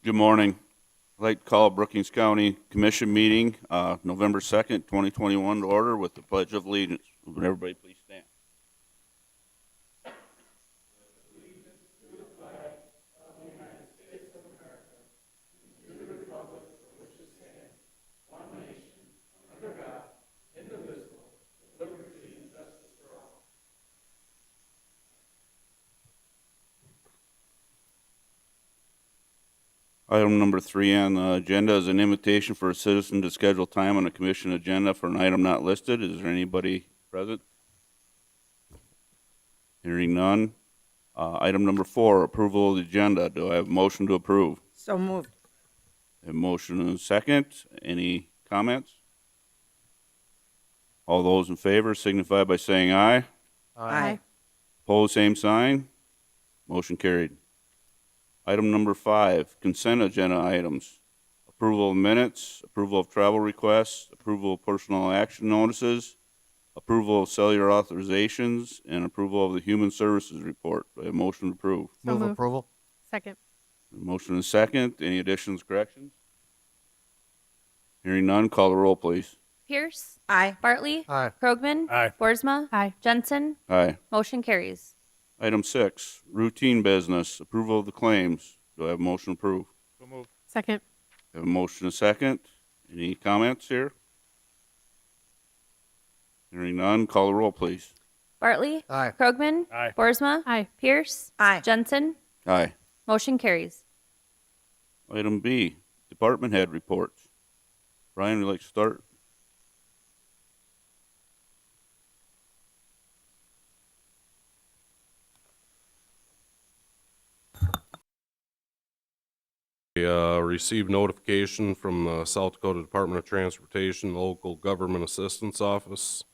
Good morning. I'd like to call Brookings County Commission meeting, November 2nd, 2021 to order with the Pledge of Allegiance. Would everybody please stand? Item number 3 on the agenda is an invitation for a citizen to schedule time on the commission agenda for an item not listed. Is there anybody present? Hearing none. Item number 4, approval of the agenda. Do I have a motion to approve? So moved. A motion and a second. Any comments? All those in favor signify by saying aye. Aye. Opposed, same sign. Motion carried. Item number 5, consent agenda items. Approval of minutes, approval of travel requests, approval of personal action notices, approval of cellular authorizations, and approval of the human services report. Do I have a motion to approve? So Move moved. approval. Second. A motion and a second. Any additions, corrections? Hearing none, call the roll, please. Pierce, Aye. Bartley, Aye. Krogman, Aye. Boersma, Aye. Jensen. Aye. Motion carries. Item 6, routine business, approval of the claims. Do I have a motion to approve? So moved. Second. Have a motion and a second. Any comments here? Hearing none, call the roll, please. Bartley, Aye. Krogman, Aye. Boersma, Aye. Pierce, Aye. Jensen. Aye. Motion carries. Item B, department head reports. Brian, would you like to start? Received notification from the South Dakota Department of Transportation, Local Government Assistance Office.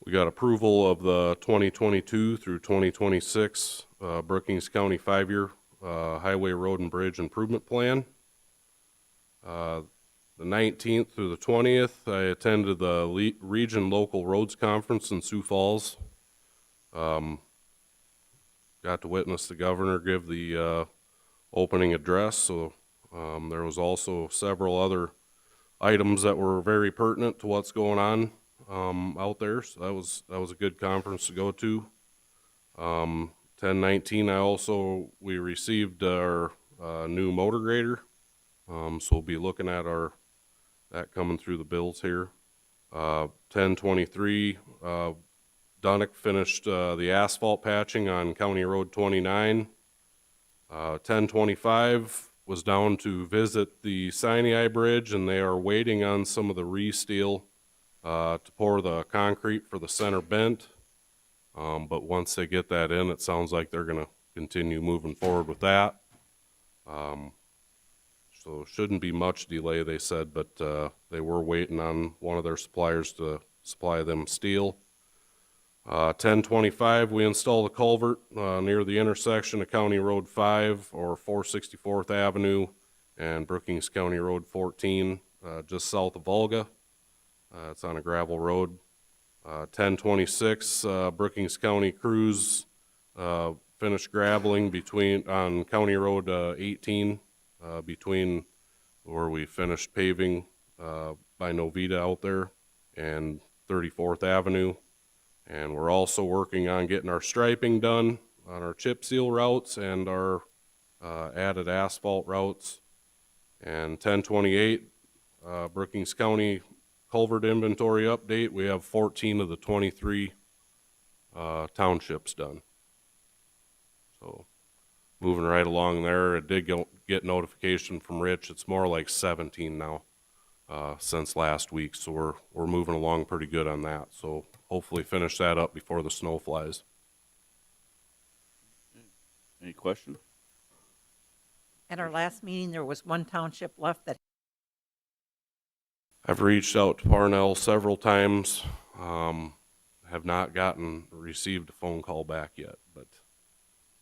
We got approval of the 2022 through 2026 Brookings County 5-year Highway, Road, and Bridge Improvement Plan. The 19th through the 20th, I attended the Region Local Roads Conference in Sioux Falls. Got to witness the governor give the opening address, so there was also several other items that were very pertinent to what's going on out there. So that was a good conference to go to. 10/19, we received our new motor grader, so we'll be looking at that coming through the bills here. 10/23, Dunick finished the asphalt patching on County Road 29. 10/25 was down to visit the Sinai Bridge, and they are waiting on some of the re-steel to pour the concrete for the center bent. But once they get that in, it sounds like they're going to continue moving forward with that. So shouldn't be much delay, they said, but they were waiting on one of their suppliers to supply them steel. 10/25, we installed a culvert near the intersection of County Road 5 or 464th Avenue and Brookings County Road 14, just south of Volga. It's on a gravel road. 10/26, Brookings County crews finished graveling on County Road 18 between where we finished paving by Novita out there and 34th Avenue. And we're also working on getting our striping done on our chip seal routes and our added asphalt routes. And 10/28, Brookings County culvert inventory update. We have 14 of the 23 townships done. So moving right along there. It did get notification from Rich. It's more like 17 now since last week. So we're moving along pretty good on that. So hopefully finish that up before the snow flies. Any questions? At our last meeting, there was one township left that, I've reached out to Parnell several times, have not received a phone call back yet, but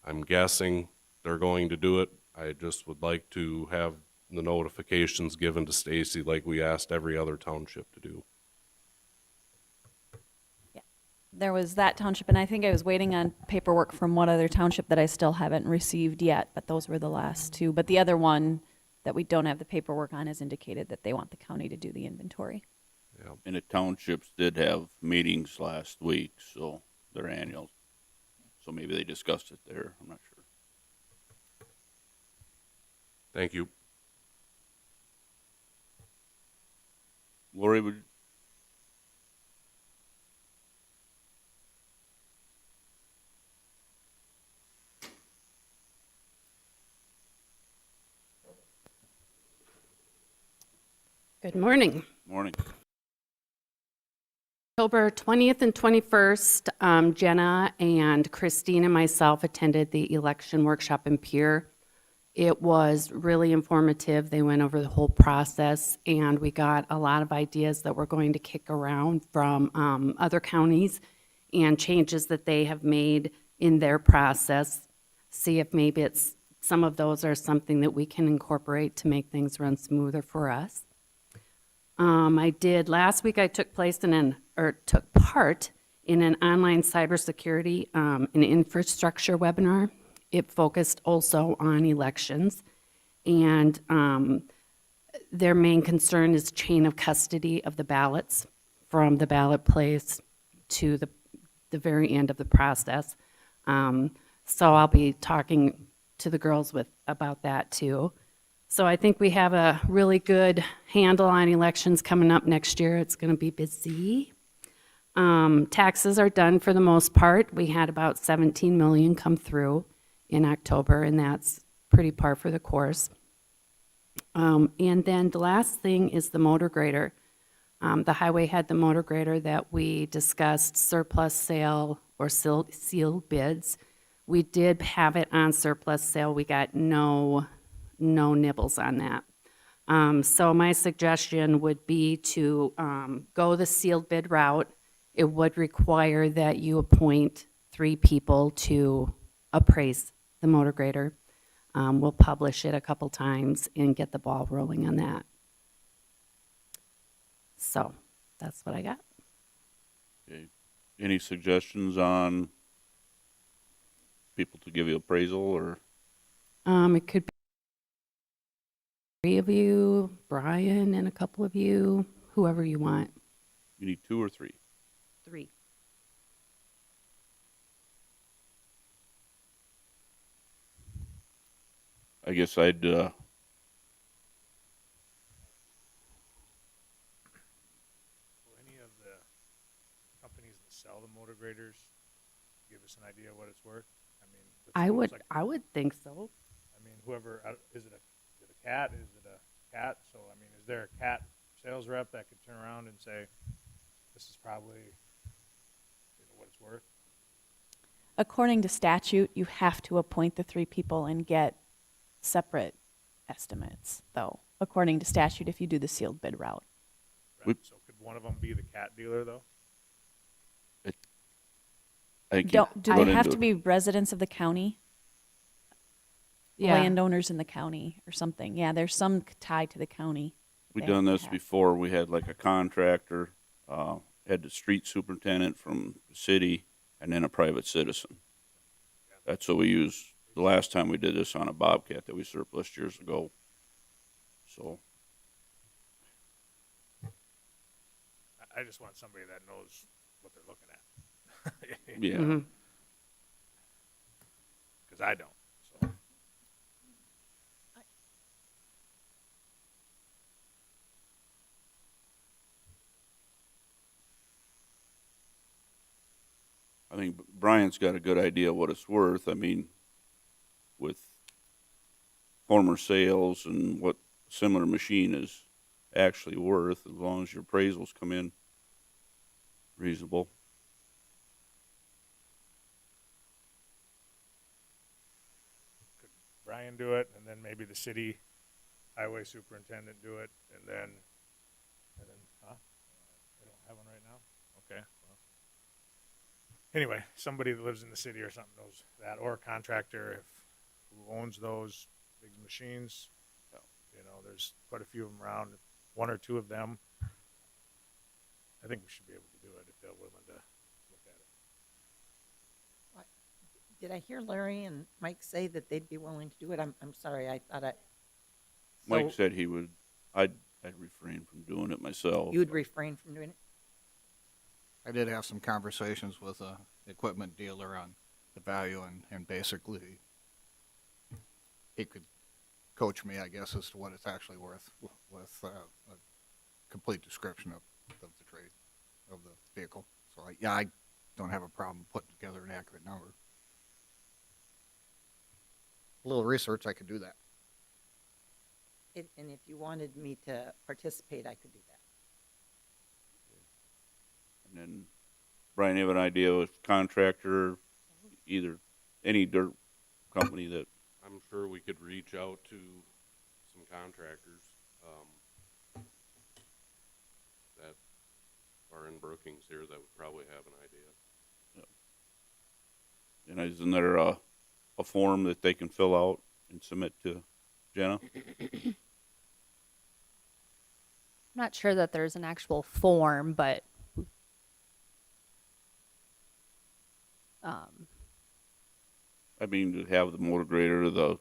I'm guessing they're going to do it. I just would like to have the notifications given to Stacey like we asked every other township to do. There was that township, and I think I was waiting on paperwork from one other township that I still haven't received yet, but those were the last two. But the other one that we don't have the paperwork on has indicated that they want the county to do the inventory. And the townships did have meetings last week, so their annual. So maybe they discussed it there. I'm not sure. Thank you. Lori, would Good morning. morning. October 20th and 21st, Jenna and Christine and myself attended the election workshop in Pierre. It was really informative. They went over the whole process, and we got a lot of ideas that we're going to kick around from other counties and changes that they have made in their process. See if maybe it's some of those are something that we can incorporate to make things run smoother for us. Last week I took part in an online cybersecurity and infrastructure webinar. It focused also on elections, and their main concern is chain of custody of the ballots from the ballot place to the very end of the process. So I'll be talking to the girls about that too. So I think we have a really good handle on elections coming up next year. It's going to be busy. Taxes are done for the most part. We had about 17 million come through in October, and that's pretty par for the course. And then the last thing is the motor grader. The highway had the motor grader that we discussed, surplus sale or sealed bids. We did have it on surplus sale. We got no nibbles on that. So my suggestion would be to go the sealed bid route. It would require that you appoint 3 people to appraise the motor grader. We'll publish it a couple times and get the ball rolling on that. So that's what I got. Okay. Any suggestions on people to give you appraisal, or It could be 3 of you, Brian and a couple of you, whoever you want. you need 2 or 3? 3. I guess I'd Will any of the companies that sell the motor graders give us an idea of what it's worth? I mean, it seems like- I would think so. I mean, whoever, is it a cat? Is it a cat? So, I mean, is there a cat sales rep that could turn around and say, this is probably, what it's worth? According to statute, you have to appoint the 3 people and get separate estimates, though, according to statute, if you do the sealed bid route. Right? So could one of them be the cat dealer, though? I think Do you they run have into to be residents of the county? Yeah. Landowners in the county or something? Yeah, there's some tie to the county. We They done have to this have. before. We had like a contractor, had the street superintendent from the city, and then a private citizen. That's what we used the last time we did this on a Bobcat that we surplused years ago. So, I just want somebody that knows what they're looking at. yeah. Mhm. Because I don't, so. I think Brian's got a good idea what it's worth. I mean, with former sales and what a similar machine is actually worth, as long as your appraisals come in reasonable. Could Brian do it, and then maybe the city highway superintendent do it, and then, huh? They don't have one right now? Okay, well. Anyway, somebody that lives in the city or something knows that, or a contractor who owns those big machines. There's quite a few of them around, 1 or 2 of them. I think we should be able to do it if they're willing to look at it. Did I hear Larry and Mike say that they'd be willing to do it? I'm sorry, I thought I. Mike So said he would, I'd refrain from doing it myself. you would refrain from doing it? I did have some conversations with a equipment dealer on the value, and basically he could coach me, I guess, as to what it's actually worth with a complete description of the trade of the vehicle. So I don't have a problem putting together an accurate number. A little research, I could do that. And if you wanted me to participate, I could do that. And then, Brian, you have an idea of contractor, either any dirt company that, I'm sure we could reach out to some contractors that are in Brookings here that would probably have an idea. and isn't there a form that they can fill out and submit to Jenna? I'm not sure that there's an actual form, but I mean, to have the motor grader, the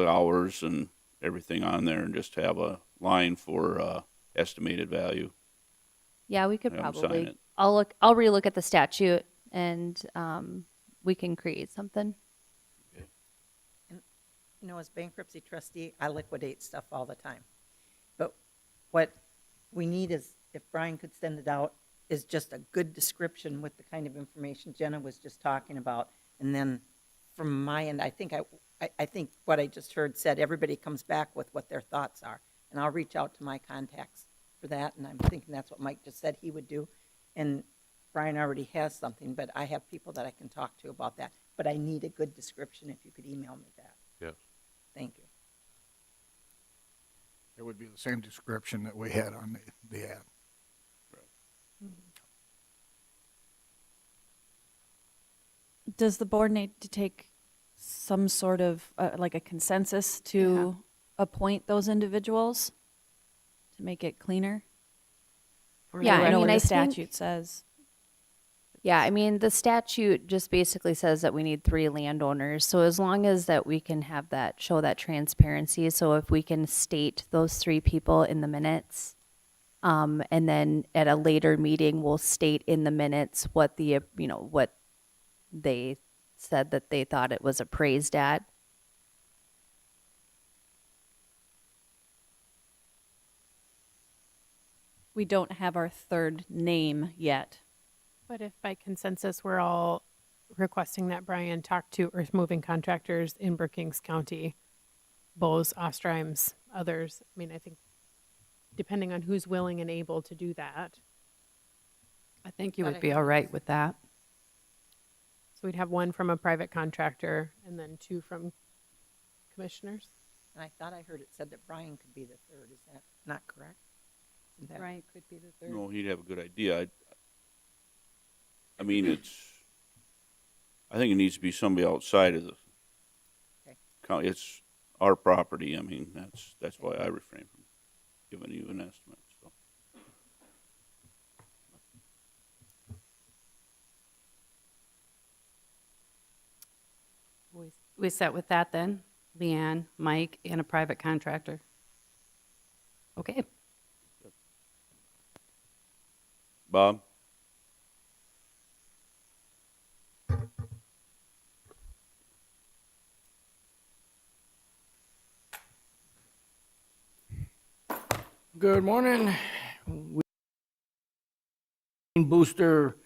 hours and everything on there, and just have a line for estimated value. yeah, we could Have 'em sign probably. it. I'll relook at the statute and we can create something. You know, as bankruptcy trustee, I liquidate stuff all the time. But what we need is, if Brian could send it out, is just a good description with the kind of information Jenna was just talking about. And then from my end, I think what I just heard said, everybody comes back with what their thoughts are. And I'll reach out to my contacts for that, and I'm thinking that's what Mike just said he would do. And Brian already has something, but I have people that I can talk to about that. But I need a good description, if you could email me that. Yes. Thank you. It would be the same description that we had on the ad. Does the board need to take some sort of, like a consensus to appoint those individuals to make it cleaner? Yeah, I I know mean, what I the think- statute says. Yeah, I mean, the statute just basically says that we need 3 landowners. So as long as that we can have that, show that transparency. So if we can state those 3 people in the minutes, and then at a later meeting, we'll state in the minutes what the, what they said that they thought it was appraised at. We don't have our third name yet. But if by consensus, we're all requesting that Brian talk to earth moving contractors in Brookings County, Bose, Ostrimes, others, I mean, I think depending on who's willing and able to do that. I think you would be all right with that. So we'd have 1 from a private contractor and then 2 from commissioners. And I thought I heard it said that Brian could be the third. Is that not correct? Isn't that- Right, could be the third. No, he'd have a good idea. I mean, I think it needs to be somebody outside of the Okay. county. It's our property. I mean, that's why I refrain from giving you an estimate, so. We set with that then? Leanne, Mike, and a private contractor. Okay. Bob? Good morning. Booster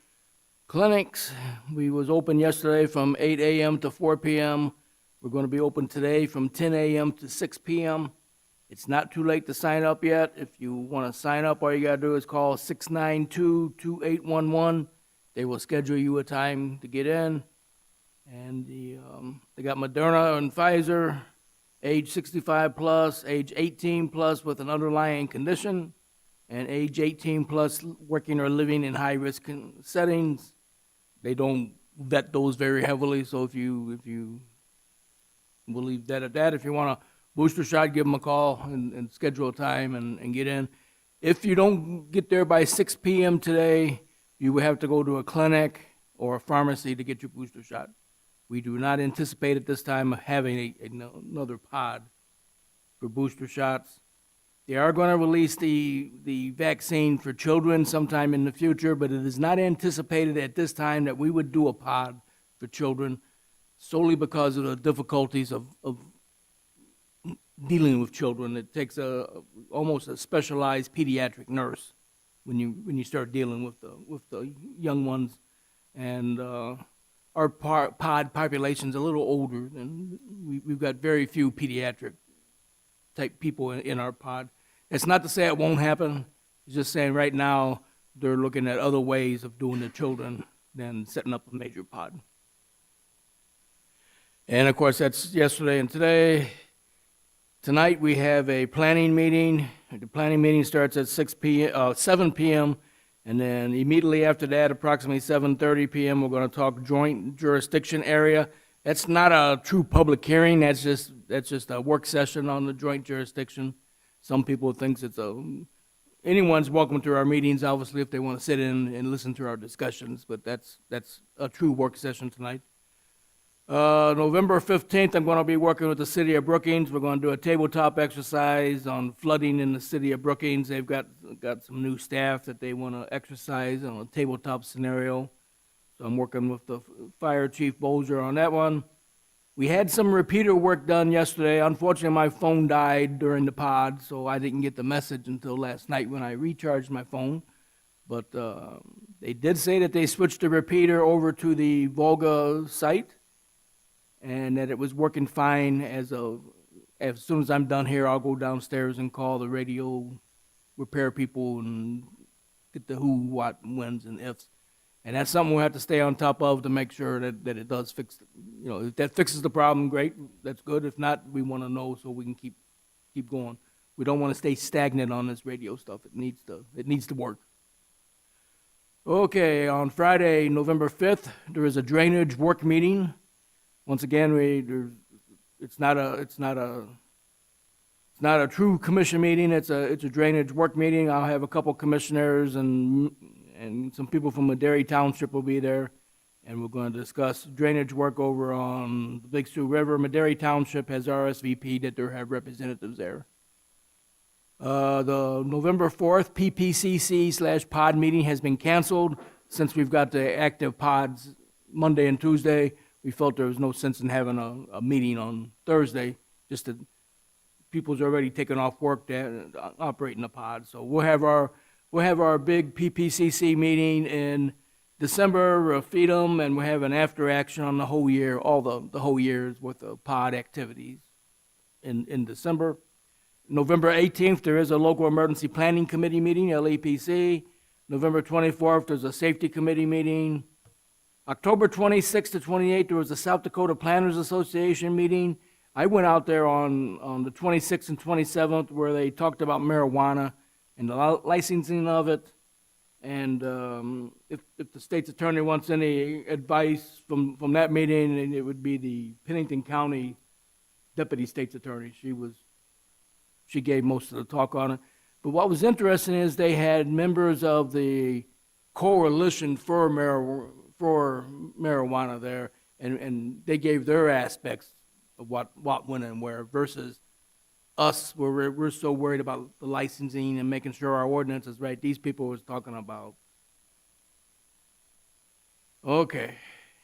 clinics. We was open yesterday from 8 a.m. to 4 p.m. We're going to be open today from 10 a.m. to 6 p.m. It's not too late to sign up yet. If you want to sign up, all you got to do is call 692-2811. They will schedule you a time to get in. And they got Moderna and Pfizer, age 65 plus, age 18 plus with an underlying condition, and age 18 plus working or living in high-risk settings. They don't vet those very heavily, so if you we'll leave that at that. If you want a booster shot, give them a call and schedule a time and get in. If you don't get there by 6 p.m. today, you will have to go to a clinic or a pharmacy to get your booster shot. We do not anticipate at this time having another pod for booster shots. They are going to release the vaccine for children sometime in the future, but it is not anticipated at this time that we would do a pod for children solely because of the difficulties of dealing with children. It takes almost a specialized pediatric nurse when you start dealing with the young ones, and our pod population's a little older, and we've got very few pediatric type people in our pod. It's not to say it won't happen. It's just saying right now they're looking at other ways of doing the children than setting up a major pod. And of course, that's yesterday and today. Tonight we have a planning meeting. The planning meeting starts at 7 p.m. And then immediately after that, approximately 7:30 p.m., we're going to talk joint jurisdiction area. That's not a true public hearing. That's just a work session on the joint jurisdiction. Some people think anyone's welcome to our meetings, obviously, if they want to sit in and listen to our discussions, but that's a true work session tonight. November 15th, I'm going to be working with the city of Brookings. We're going to do a tabletop exercise on flooding in the city of Brookings. They've got some new staff that they want to exercise on a tabletop scenario. So I'm working with the Fire Chief Bolger on that one. We had some repeater work done yesterday. Unfortunately, my phone died during the pod, so I didn't get the message until last night when I recharged my phone. But they did say that they switched the repeater over to the Volga site, and that it was working fine. As soon as I'm done here, I'll go downstairs and call the radio repair people and get the who, what, whens, and ifs. And that's something we'll have to stay on top of to make sure that it does fix, if that fixes the problem, great, that's good. If not, we want to know so we can keep going. We don't want to stay stagnant on this radio stuff. It needs to work. Okay, on Friday, November 5th, there is a drainage work meeting. Once again, it's not a true commission meeting. It's a drainage work meeting. I'll have a couple commissioners and some people from Madera Township will be there, and we're going to discuss drainage work over on the Big Sioux River. Madera Township has RSVP'd that they have representatives there. The November 4th PPCC/pod meeting has been canceled. Since we've got the active pods Monday and Tuesday, we felt there was no sense in having a meeting on Thursday, just that people's already taken off work to operate in the pod. So we'll have our big PPCC meeting in December, feed them, and we'll have an after action on the whole year, all the whole year's worth of pod activities in December. November 18th, there is a local emergency planning committee meeting, LEPC. November 24th, there's a safety committee meeting. October 26th to 28th, there was a South Dakota Planners Association meeting. I went out there on the 26th and 27th where they talked about marijuana and the licensing of it. And if the state's attorney wants any advice from that meeting, it would be the Pennington County Deputy State's Attorney. She gave most of the talk on it. But what was interesting is they had members of the Coalition for Marijuana there, and they gave their aspects of what went and where versus us, where we're so worried about the licensing and making sure our ordinance is right. These people was talking about. Okay,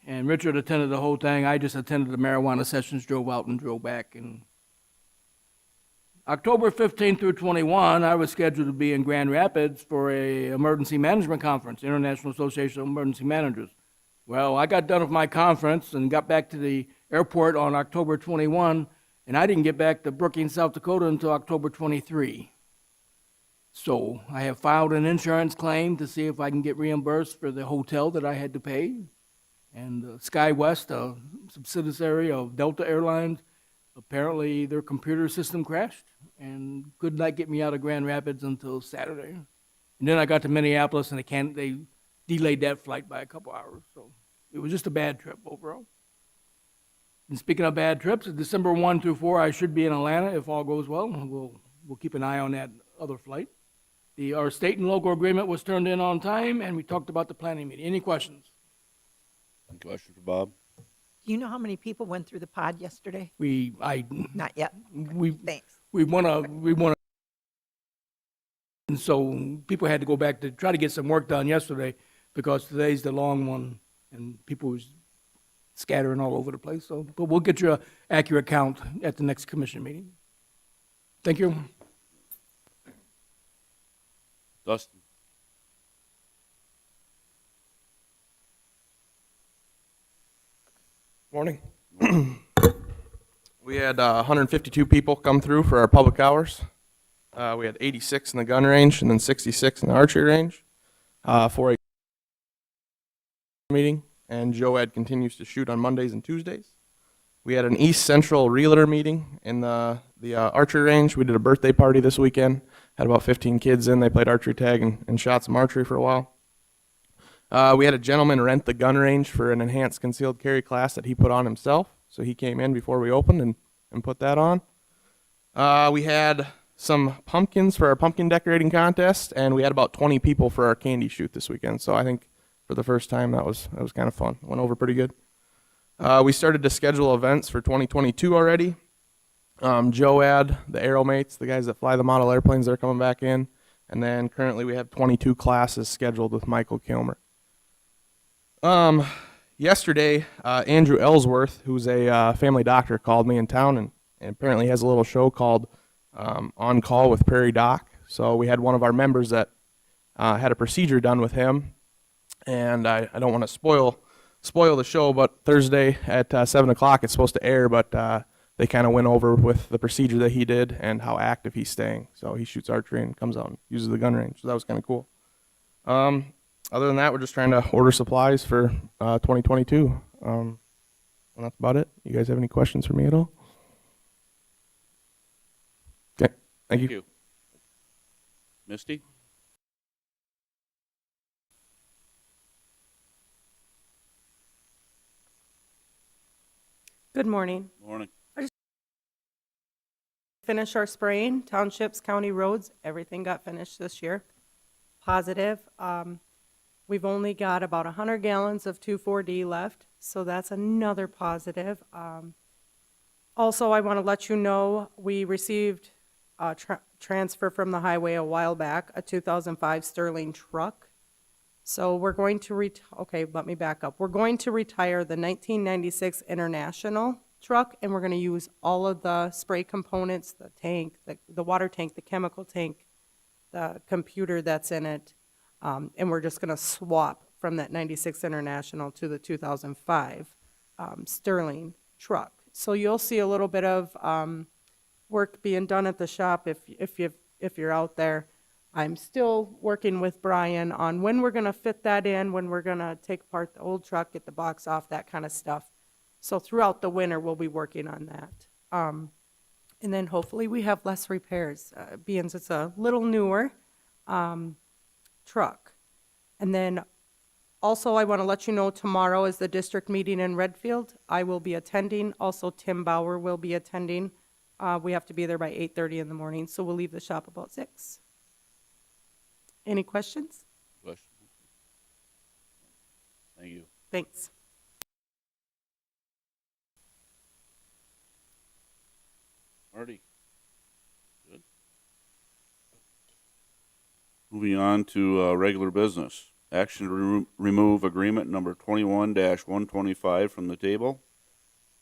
and Richard attended the whole thing. I just attended the marijuana sessions, drove out and drove back. And October 15 through 21, I was scheduled to be in Grand Rapids for a emergency management conference, International Association of Emergency Managers. Well, I got done with my conference and got back to the airport on October 21, and I didn't get back to Brookings, South Dakota until October 23. So I have filed an insurance claim to see if I can get reimbursed for the hotel that I had to pay. And SkyWest, a subsidiary of Delta Airlines, apparently their computer system crashed and could not get me out of Grand Rapids until Saturday. And then I got to Minneapolis, and they delayed that flight by a couple hours. So it was just a bad trip overall. And speaking of bad trips, December 1 through 4, I should be in Atlanta if all goes well. We'll keep an eye on that other flight. Our state and local agreement was turned in on time, and we talked about the planning meeting. Any questions? Any question for Bob? Do you know how many people went through the pod yesterday? We Not yet. Thanks. wanna, and so people had to go back to try to get some work done yesterday because today's the long one and people was scattering all over the place. So, but we'll get you an accurate count at the next commission meeting. Thank you. Dustin? Morning. We had 152 people come through for our public hours. We had 86 in the gun range and then 66 in the archery range for a meeting. And Joed continues to shoot on Mondays and Tuesdays. We had an East Central Realtor meeting in the archery range. We did a birthday party this weekend. Had about 15 kids in. They played archery tag and shot some archery for a while. We had a gentleman rent the gun range for an enhanced concealed carry class that he put on himself. So he came in before we opened and put that on. We had some pumpkins for our pumpkin decorating contest, and we had about 20 people for our candy shoot this weekend. So I think for the first time that was kind of fun. Went over pretty good. We started to schedule events for 2022 already. Joad, the Aeromates, the guys that fly the model airplanes, they're coming back in. And then currently we have 22 classes scheduled with Michael Kilmer. Yesterday, Andrew Ellsworth, who's a family doctor, called me in town and apparently has a little show called On Call with Prairie Doc. So we had one of our members that had a procedure done with him. And I don't want to spoil the show, but Thursday at 7 o'clock it's supposed to air, but they kind of went over with the procedure that he did and how active he's staying. So he shoots archery and comes out and uses the gun range. So that was kind of cool. Other than that, we're just trying to order supplies for 2022. And that's about it. You guys have any questions for me at all? Okay, thank you. Misty? Good morning. Morning. Finish our spraying, townships, county roads, everything got finished this year. Positive. We've only got about 100 gallons of 2,4-D left, so that's another positive. Also, I want to let you know, we received a transfer from the highway a while back, a 2005 Sterling truck. So we're going to okay, let me back up. We're going to retire the 1996 International truck, and we're going to use all of the spray components, the tank, the water tank, the chemical tank, the computer that's in it, and we're just going to swap from that 96 International to the 2005 Sterling truck. So you'll see a little bit of work being done at the shop if you're out there. I'm still working with Brian on when we're going to fit that in, when we're going to take apart the old truck, get the box off, that kind of stuff. So throughout the winter, we'll be working on that. And then hopefully we have less repairs, being it's a little newer truck. And then also I want to let you know tomorrow is the district meeting in Redfield. I will be attending. Also Tim Bauer will be attending. We have to be there by 8:30 in the morning, so we'll leave the shop about 6. Any questions? Question? Thank you. Thanks. Marty? Good. Moving on to regular business. Action to remove agreement number 21-125 from the table.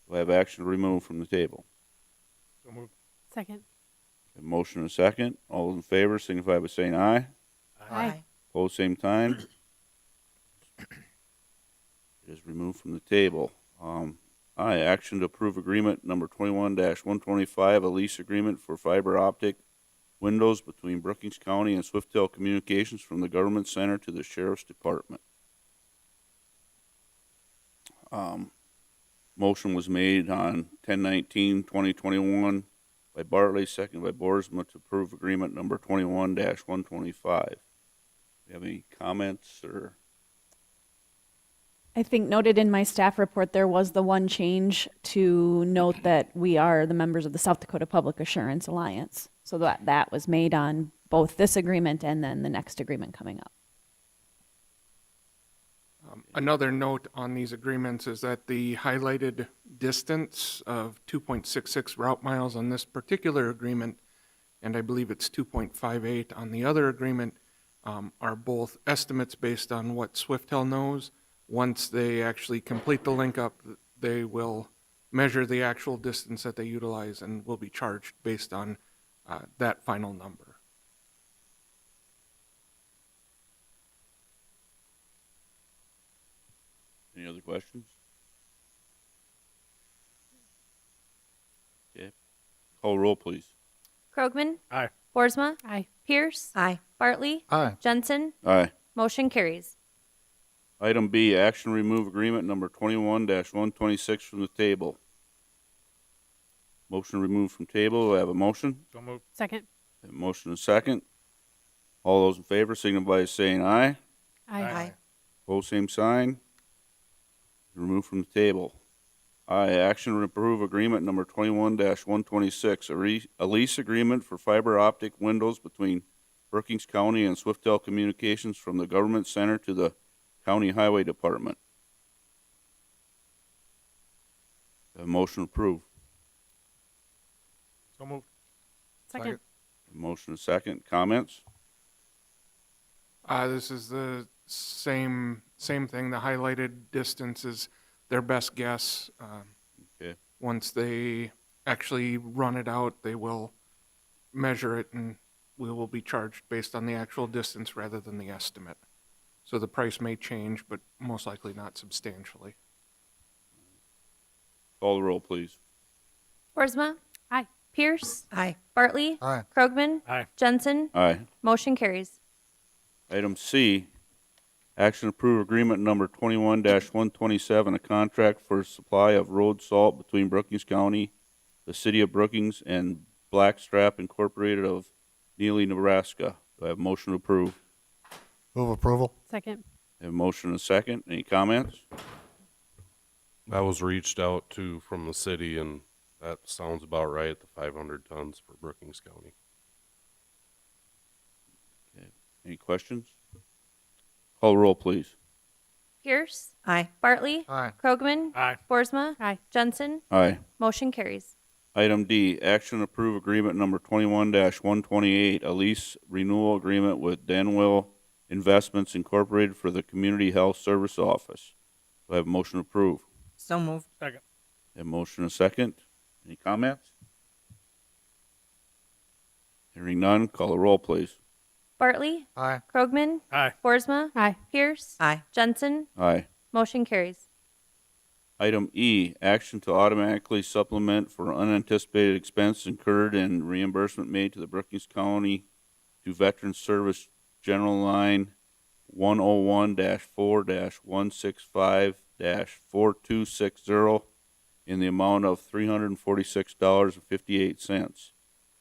Do I have action to remove from the table? So moved. Second. A motion and a second. All those in favor signify by saying aye. Aye. Opposed, same time. It is removed from the table. Aye, action to approve agreement number 21-125, a lease agreement for fiber optic windows between Brookings County and Swifttail Communications from the Government Center to the Sheriff's Department. Motion was made on 10/19/2021 by Bartley, second by Boersma, to approve agreement number 21-125. Do you have any comments or? I think noted in my staff report, there was the one change to note that we are the members of the South Dakota Public Assurance Alliance. So that was made on both this agreement and then the next agreement coming up. Another note on these agreements is that the highlighted distance of 2.66 route miles on this particular agreement, and I believe it's 2.58 on the other agreement, are both estimates based on what Swiftel knows. Once they actually complete the link up, they will measure the actual distance that they utilize and will be charged based on that final number. Any other questions? Okay. Call roll, please. Krogman? Aye. Boersma? Aye. Pierce? Aye. Bartley? Aye. Jensen? Aye. Motion carries. Item B, action remove agreement number 21-126 from the table. Motion removed from table. Do I have a motion? So moved. Second. Have a motion and a second. All those in favor signify by saying aye. Aye. Pose same sign. Removed from the table. I, action to approve agreement number 21-126, a lease agreement for fiber optic windows between Brookings County and Swiftel Communications from the Government Center to the County Highway Department. A motion approved. So moved. Second. Motion and second. Comments? This is the same thing. The highlighted distance is their best guess. Okay. Once they actually run it out, they will measure it and we will be charged based on the actual distance rather than the estimate. So the price may change, but most likely not substantially. Call the roll, please. Boersma? Aye. Pierce? Aye. Bartley? Aye. Krogman? Aye. Jensen? Aye. Motion carries. Item C, action to approve agreement number 21-127, a contract for supply of road salt between Brookings County, the city of Brookings, and Blackstrap Incorporated of Neely, Nebraska. Do I have a motion to approve? Move approval. Second. I have a motion and a second. Any comments? I was reached out to from the city, and that sounds about right, the 500 tons for Brookings County. Okay. Any questions? Call roll, please. Pierce? Aye. Bartley? Aye. Krogman? Aye. Boersma? Aye. Jensen? Aye. Motion carries. Item D, action to approve agreement number 21-128, a lease renewal agreement with Danwell Investments Incorporated for the Community Health Service Office. Do I have a motion to approve? So moved. Second. I have a motion and a second. Any comments? Hearing none, call the roll, please. Bartley? Aye. Krogman? Aye. Boersma? Aye. Pierce? Aye. Jensen? Aye. Motion carries. Item E, action to automatically supplement for unanticipated expense incurred and reimbursement made to the Brookings County to Veterans Service General Line 101-4-165-4260 in the amount of $346.58.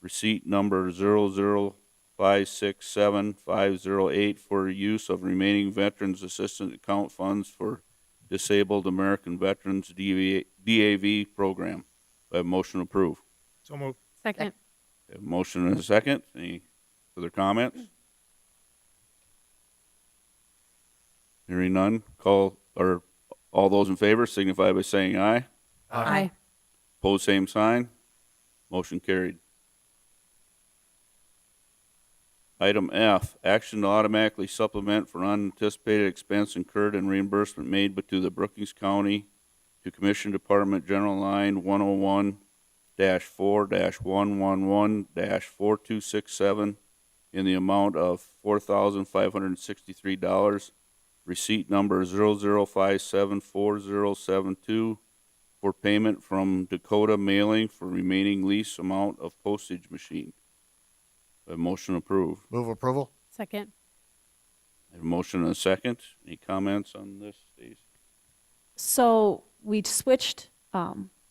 Receipt number 00567-508 for use of remaining Veterans Assistance Account funds for Disabled American Veterans DAV program. I have a motion approved. So moved. Second. I have a motion and a second. Any further comments? Hearing none, all those in favor signify by saying aye. Aye. Pose same sign. Motion carried. Item F, action to automatically supplement for unanticipated expense incurred and reimbursement made but to the Brookings County to Commission Department General Line 101-4-111-4267 in the amount of $4,563. Receipt number 0057407 for payment from Dakota Mailing for remaining lease amount of postage machine. A motion approved. Move approval. Second. I have a motion and a second. Any comments on this, Stacey? So we switched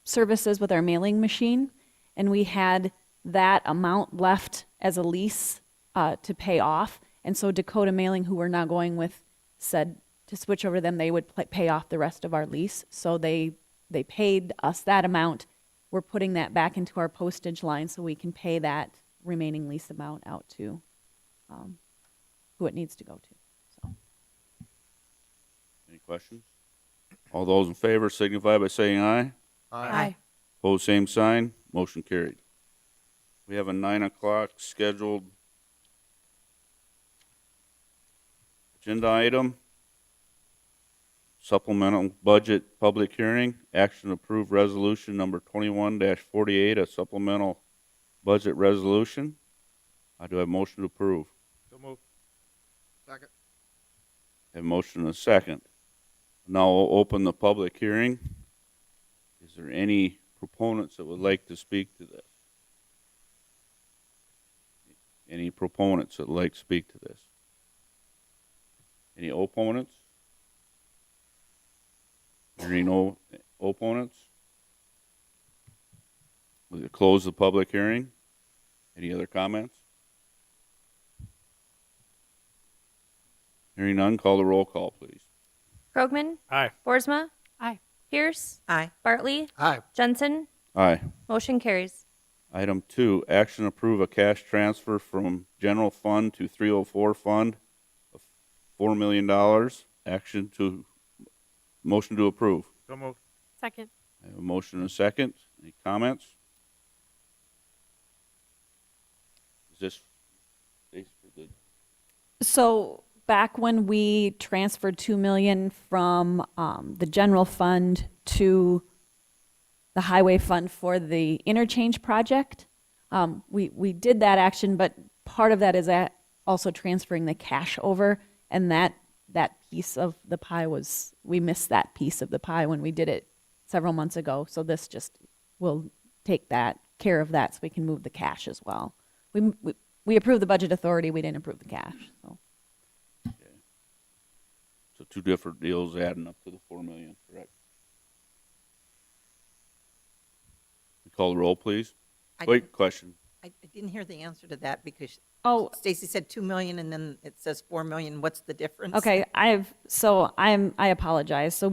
services with our mailing machine, and we had that amount left as a lease to pay off. And so Dakota Mailing, who we're now going with, said to switch over to them, they would pay off the rest of our lease. So they paid us that amount. We're putting that back into our postage line so we can pay that remaining lease amount out to who it needs to go to. So. Any Questions? All those in favor signify by saying aye. Aye. Pose same sign. Motion carried. We have a 9 o'clock scheduled agenda item. Supplemental budget public hearing. Action to approve resolution number 21-48, a supplemental budget resolution. I do have a motion to approve. So move. Second. Have a motion and a second. Now I'll open the public hearing. Is there any proponents that would like to speak to this? Any proponents that would like to speak to this? Any opponents? Hearing no opponents? Will it close the public hearing? Any other comments? Hearing none, call the roll call, please. Krogman? Aye. Boersma? Aye. Pierce? Aye. Bartley? Aye. Jensen? Aye. Motion carries. Item 2, action approve a cash transfer from general fund to 304 fund of $4 million. Motion to approve. So move. Second. I have a motion and a second. Any comments? Is this Stacey, for the So back when we transferred 2 million from the general fund to the highway fund for the interchange project, we did that action, but part of that is also transferring the cash over, and that piece of the pie we missed that piece of the pie when we did it several months ago. So this just will take care of that so we can move the cash as well. We approved the budget authority, we didn't approve the cash. So. So 2 different deals adding up to the 4 million, correct? We call the roll, please. Wait, question. I didn't hear the answer to that because Oh, Stacey said 2 million and then it says 4 million. What's the difference? okay. I apologize. So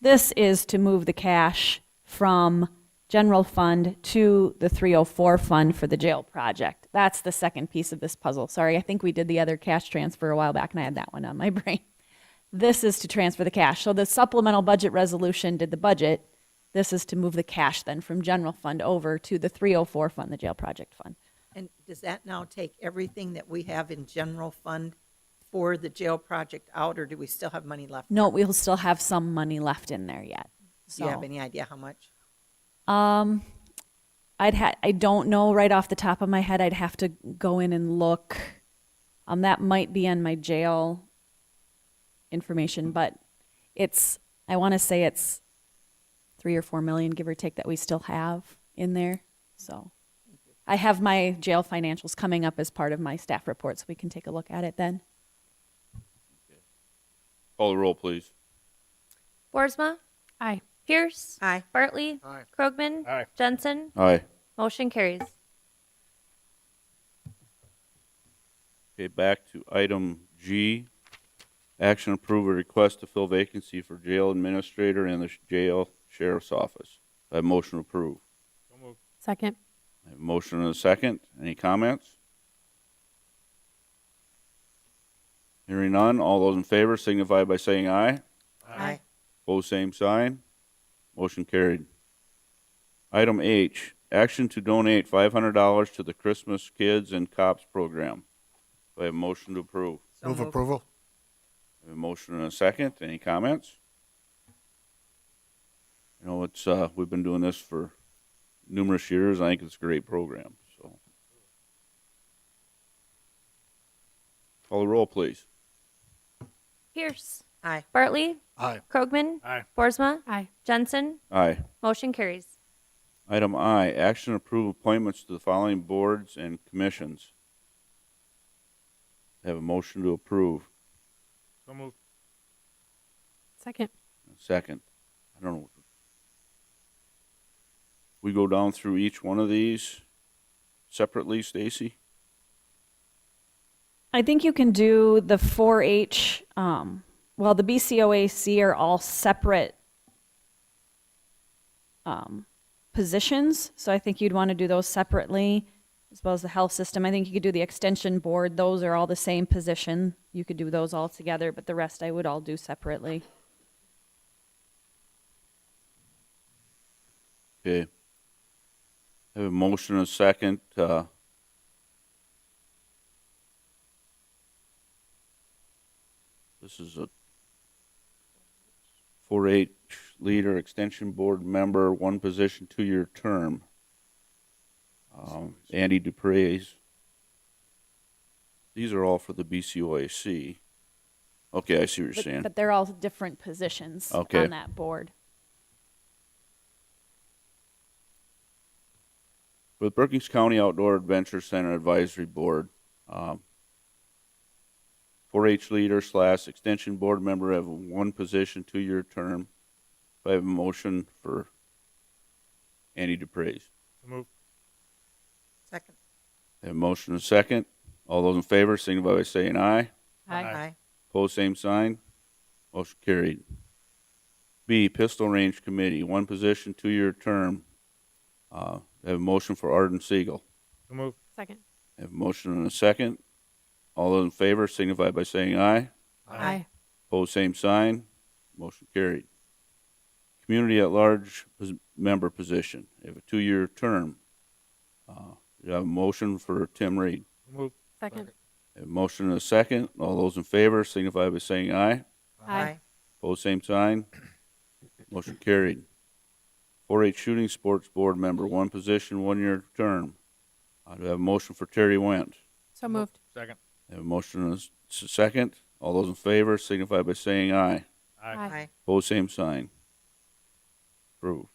this is to move the cash from general fund to the 304 fund for the jail project. That's the second piece of this puzzle. Sorry, I think we did the other cash transfer a while back and I had that one on my brain. This is to transfer the cash. So the supplemental budget resolution did the budget. This is to move the cash then from general fund over to the 304 fund, the jail project fund. And does that now take everything that we have in general fund for the jail project out, or do we still have money left? No, we'll still have some money left in there yet. Do you have any idea how much? I don't know right off the top of my head. I'd have to go in and look. That might be on my jail information, but I want to say it's 3 or 4 million, give or take, that we still have in there. So I have my jail financials coming up as part of my staff report, so we can take a look at it then. Call the roll, please. Boersma? Aye. Pierce? Aye. Bartley? Aye. Krogman? Aye. Jensen? Aye. Motion carries. Okay, back to item G. Action approve a request to fill vacancy for jail administrator in the jail sheriff's office. I have motion to approve. So move. Second. I have a motion and a second. Any comments? Hearing none, all those in favor signify by saying aye. Aye. Pose same sign. Motion carried. Item H, action to donate $500 to the Christmas Kids and Cops program. Do I have a motion to approve? So Move moved. approval. I have a motion and a second. Any comments? You know, we've been doing this for numerous years. I think it's a great program, so. Call the roll, please. Pierce? Aye. Bartley? Aye. Krogman? Aye. Boersma? Aye. Jensen? Aye. Motion carries. Item I, action to approve appointments to the following boards and commissions. I have a motion to approve. So move. Second. Second. I don't know. We go down through each one of these separately, Stacey? I think you can do the 4-H, the BCOAC are all separate positions, so I think you'd want to do those separately. as well as the health system. I think you could do the extension board. Those are all the same position. You could do those all together, but the rest I would all do separately. Okay. Have a motion and a second. This is a 4-H leader, extension board member, one position, 2-year term. Andy Dupre's. These are all for the BCOAC. Okay, I see what you're saying. But they're all different positions Okay. on that board. For the Brookings County Outdoor Adventure Center Advisory Board, 4-H leader / extension board member have one position, 2-year term. I have a motion for Andy Dupre's. So moved. Second. I have a motion and a second. All those in favor, signify by saying aye. Aye. Pose same sign. Motion carried. B, Pistol Range Committee, one position, 2-year term. I have a motion for Arden Siegel. So moved. Second. I have a motion and a second. All those in favor, signify by saying aye. Aye. Pose same sign. Motion carried. Community at Large member position. They have a 2-year term. You have a motion for Tim Reed. So moved. Second. I have a motion and a second. All those in favor, signify by saying aye. Aye. Pose same sign. Motion carried. 4-H Shooting Sports Board member, one position, 1-year term. I do have a motion for Terry Wendt. So moved. Second. I have a motion and a second. All those in favor, signify by saying aye. Aye. Pose same sign. Approved.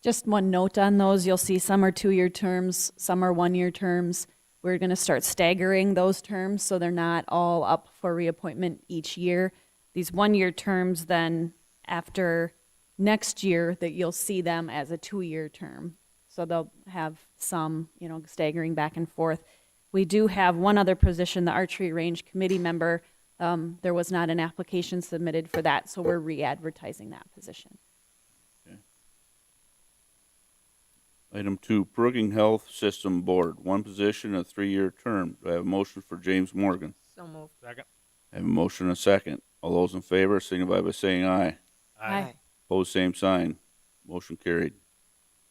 Just one note on those, you'll see some are 2-year terms, some are 1-year terms. We're going to start staggering those terms so they're not all up for reappointment each year. These 1-year terms, then after next year, that you'll see them as a 2-year term. So they'll have some, staggering back and forth. We do have one other position, the Archery Range Committee member. There was not an application submitted for that, so we're re-advertising that position. Item 2, Brookings Health System Board, one position, a 3-year term. Do I have a motion for James Morgan? So moved. Second. I have a motion and a second. All those in favor, signify by saying aye. Aye. Pose same sign. Motion carried.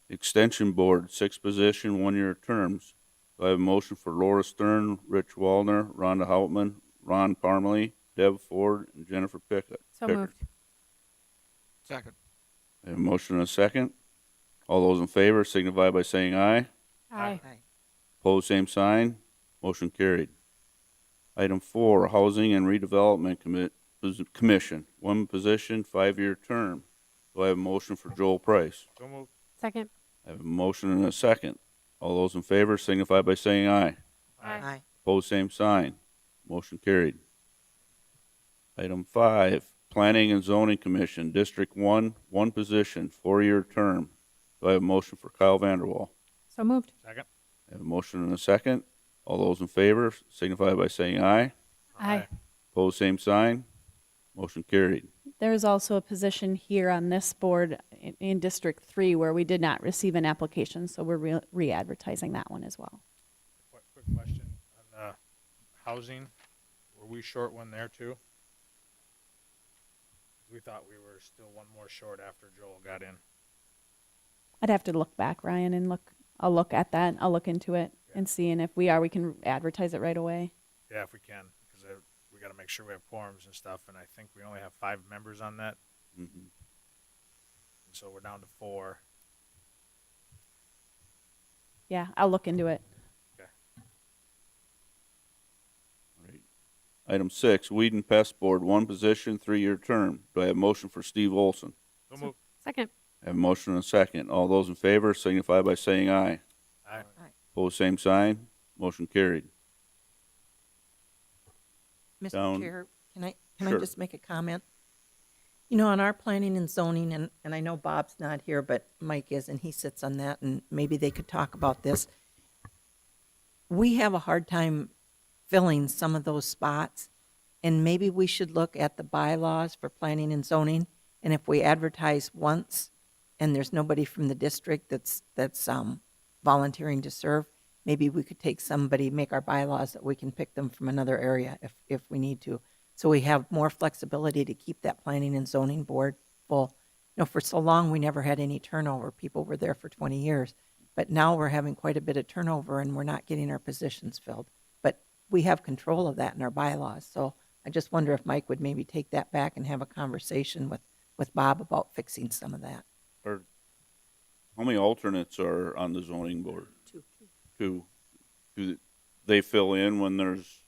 Extension Board, 6 position, 1-year terms. Do I have a motion for Laura Stern, Rich Wallner, Rhonda Houtman, Ron Parmalee, Deb Ford, and Jennifer Pickett? So moved. Second. I have a motion and a second. All those in favor, signify by saying aye. Aye. Pose same sign. Motion carried. Item 4, Housing and Redevelopment Commission, one position, 5-year term. Do I have a motion for Joel Price? So moved. Second. I have a motion and a second. All those in favor signify by saying aye. Aye. Pose same sign. Motion carried. Item 5, Planning and Zoning Commission, District 1, one position, 4-year term. Do I have a motion for Kyle Vanderwall? So moved. Second. I have a motion and a second. All those in favor signify by saying aye. Aye. Pose same sign. Motion carried. There's also a position here on this board in District 3 where we did not receive an application, so we're re-advertising that one as well. Quick question on housing. Were we short one there too? We thought we were still one more short after Joel got in. I'd have to look back, Ryan, and I'll look at that. I'll look into it and see, and if we are, we can advertise it right away. Yeah, if we can, because we got to make sure we have quorums and stuff, and I think we only have 5 members on that, Mm-hmm. and so we're down to 4. Yeah, I'll look into it. Item 6, Weed and Pest Board, one position, 3-year term. Do I have a motion for Steve Olson? So moved. Second. I have a motion and a second. All those in favor signify by saying aye. Aye. Pose same sign. Motion carried. Mr. Down. Chair, can I Sure. just make a comment? On our planning and zoning, and I know Bob's not here, but Mike is, and he sits on that, and maybe they could talk about this. We have a hard time filling some of those spots, and maybe we should look at the bylaws for planning and zoning, and if we advertise once and there's nobody from the district that's volunteering to serve, maybe we could take somebody, make our bylaws that we can pick them from another area if we need to. So we have more flexibility to keep that planning and zoning board full. You know, for so long, we never had any turnover. People were there for 20 years. But now we're having quite a bit of turnover and we're not getting our positions filled. But we have control of that in our bylaws. So I just wonder if Mike would maybe take that back and have a conversation with Bob about fixing some of that. Or how many alternates are on the zoning board? Two. Do they fill in when there's,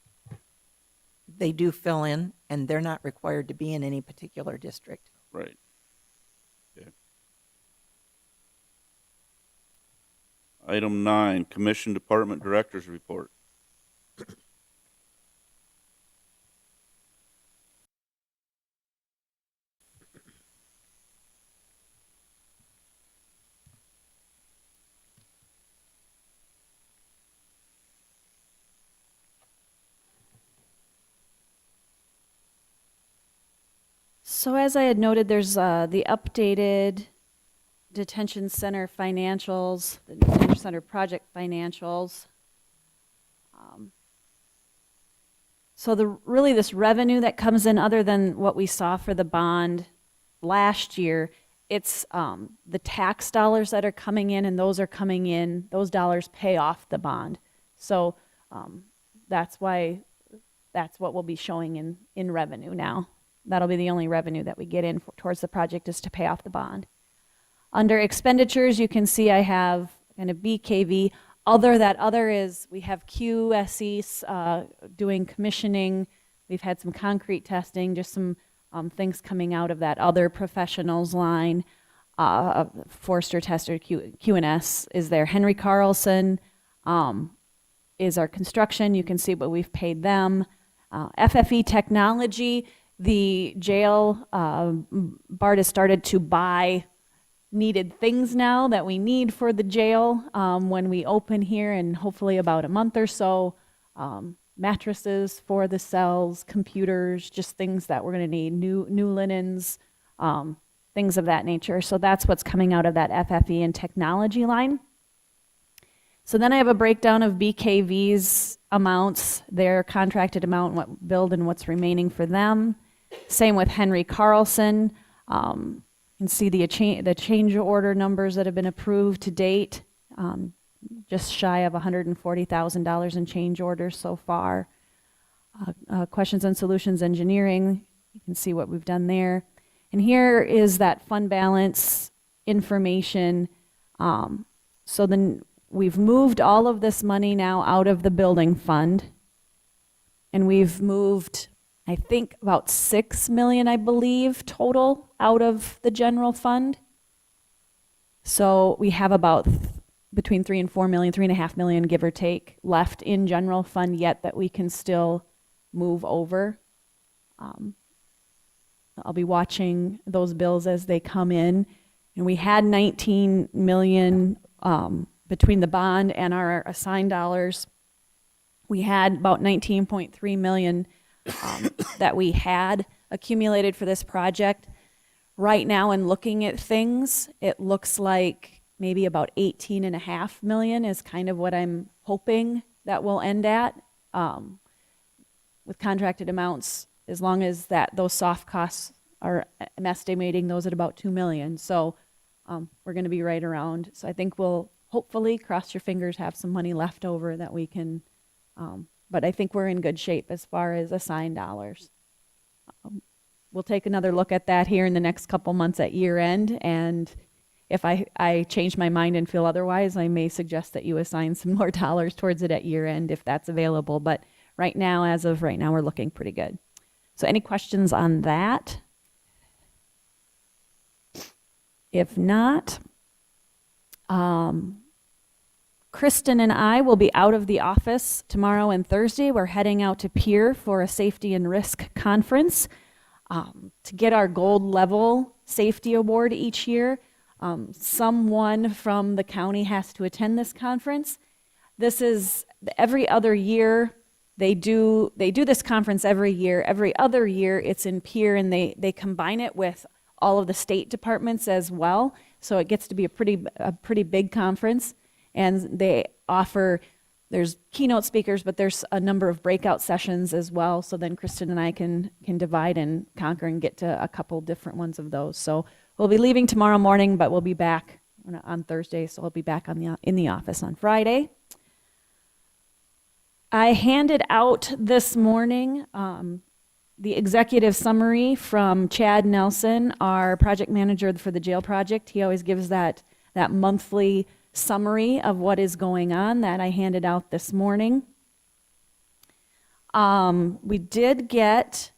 They do fill in and they're not required to be in any particular district. right? Okay. Item 9, Commission Department Directors Report. So as I had noted, there's the updated detention center financials, the detention center project financials. So really this revenue that comes in, other than what we saw for the bond last year, it's the tax dollars that are coming in, and those are coming in, those dollars pay off the bond. So that's why, that's what we'll be showing in revenue now. That'll be the only revenue that we get in towards the project, is to pay off the bond. Under expenditures, you can see I have kind of BKV. Other is we have QSE doing commissioning. We've had some concrete testing, just some things coming out of that other professionals line. Forster Tester QNS is there. Henry Carlson is our construction. You can see what we've paid them. FFE Technology, the jail, BART has started to buy needed things now that we need for the jail when we open here in hopefully about a month or so. Mattresses for the cells, computers, just things that we're going to need, new linens, things of that nature. So that's what's coming out of that FFE and technology line. So then I have a breakdown of BKV's amounts, their contracted amount, what billed and what's remaining for them. Same with Henry Carlson. You can see the change order numbers that have been approved to date, just shy of $140,000 in change orders so far. Questions and Solutions Engineering, you can see what we've done there. And here is that fund balance information. So then we've moved all of this money now out of the building fund, and we've moved, I think, about $6 million, I believe, total out of the general fund. So we have about between 3 and 4 million, 3.5 million, give or take, left in general fund yet that we can still move over. I'll be watching those bills as they come in. And we had 19 million between the bond and our assigned dollars. We had about 19.3 million that we had accumulated for this project. Right now, in looking at things, it looks like maybe about 18.5 million is kind of what I'm hoping that we'll end at with contracted amounts, as long as those soft costs are, I'm estimating those at about 2 million. So we're going to be right around. So I think we'll hopefully, cross your fingers, have some money left over that we can, but I think we're in good shape as far as assigned dollars. We'll take another look at that here in the next couple months at year end, and if I change my mind and feel otherwise, I may suggest that you assign some more dollars towards it at year end if that's available. But right now, as of right now, we're looking pretty good. So any questions on that? If not, Kristen and I will be out of the office tomorrow and Thursday. We're heading out to Pier for a safety and risk conference to get our gold level safety award each year. Someone from the county has to attend this conference. This is every other year. They do this conference every year. Every other year it's in Pier, and they combine it with all of the state departments as well. So it gets to be a pretty big conference, and they offer there's keynote speakers, but there's a number of breakout sessions as well. So then Kristen and I can divide and conquer and get to a couple different ones of those. So we'll be leaving tomorrow morning, but we'll be back on Thursday. So we'll be back in the office on Friday. I handed out this morning the executive summary from Chad Nelson, our project manager for the jail project. He always gives that monthly summary of what is going on that I handed out this morning. We did get,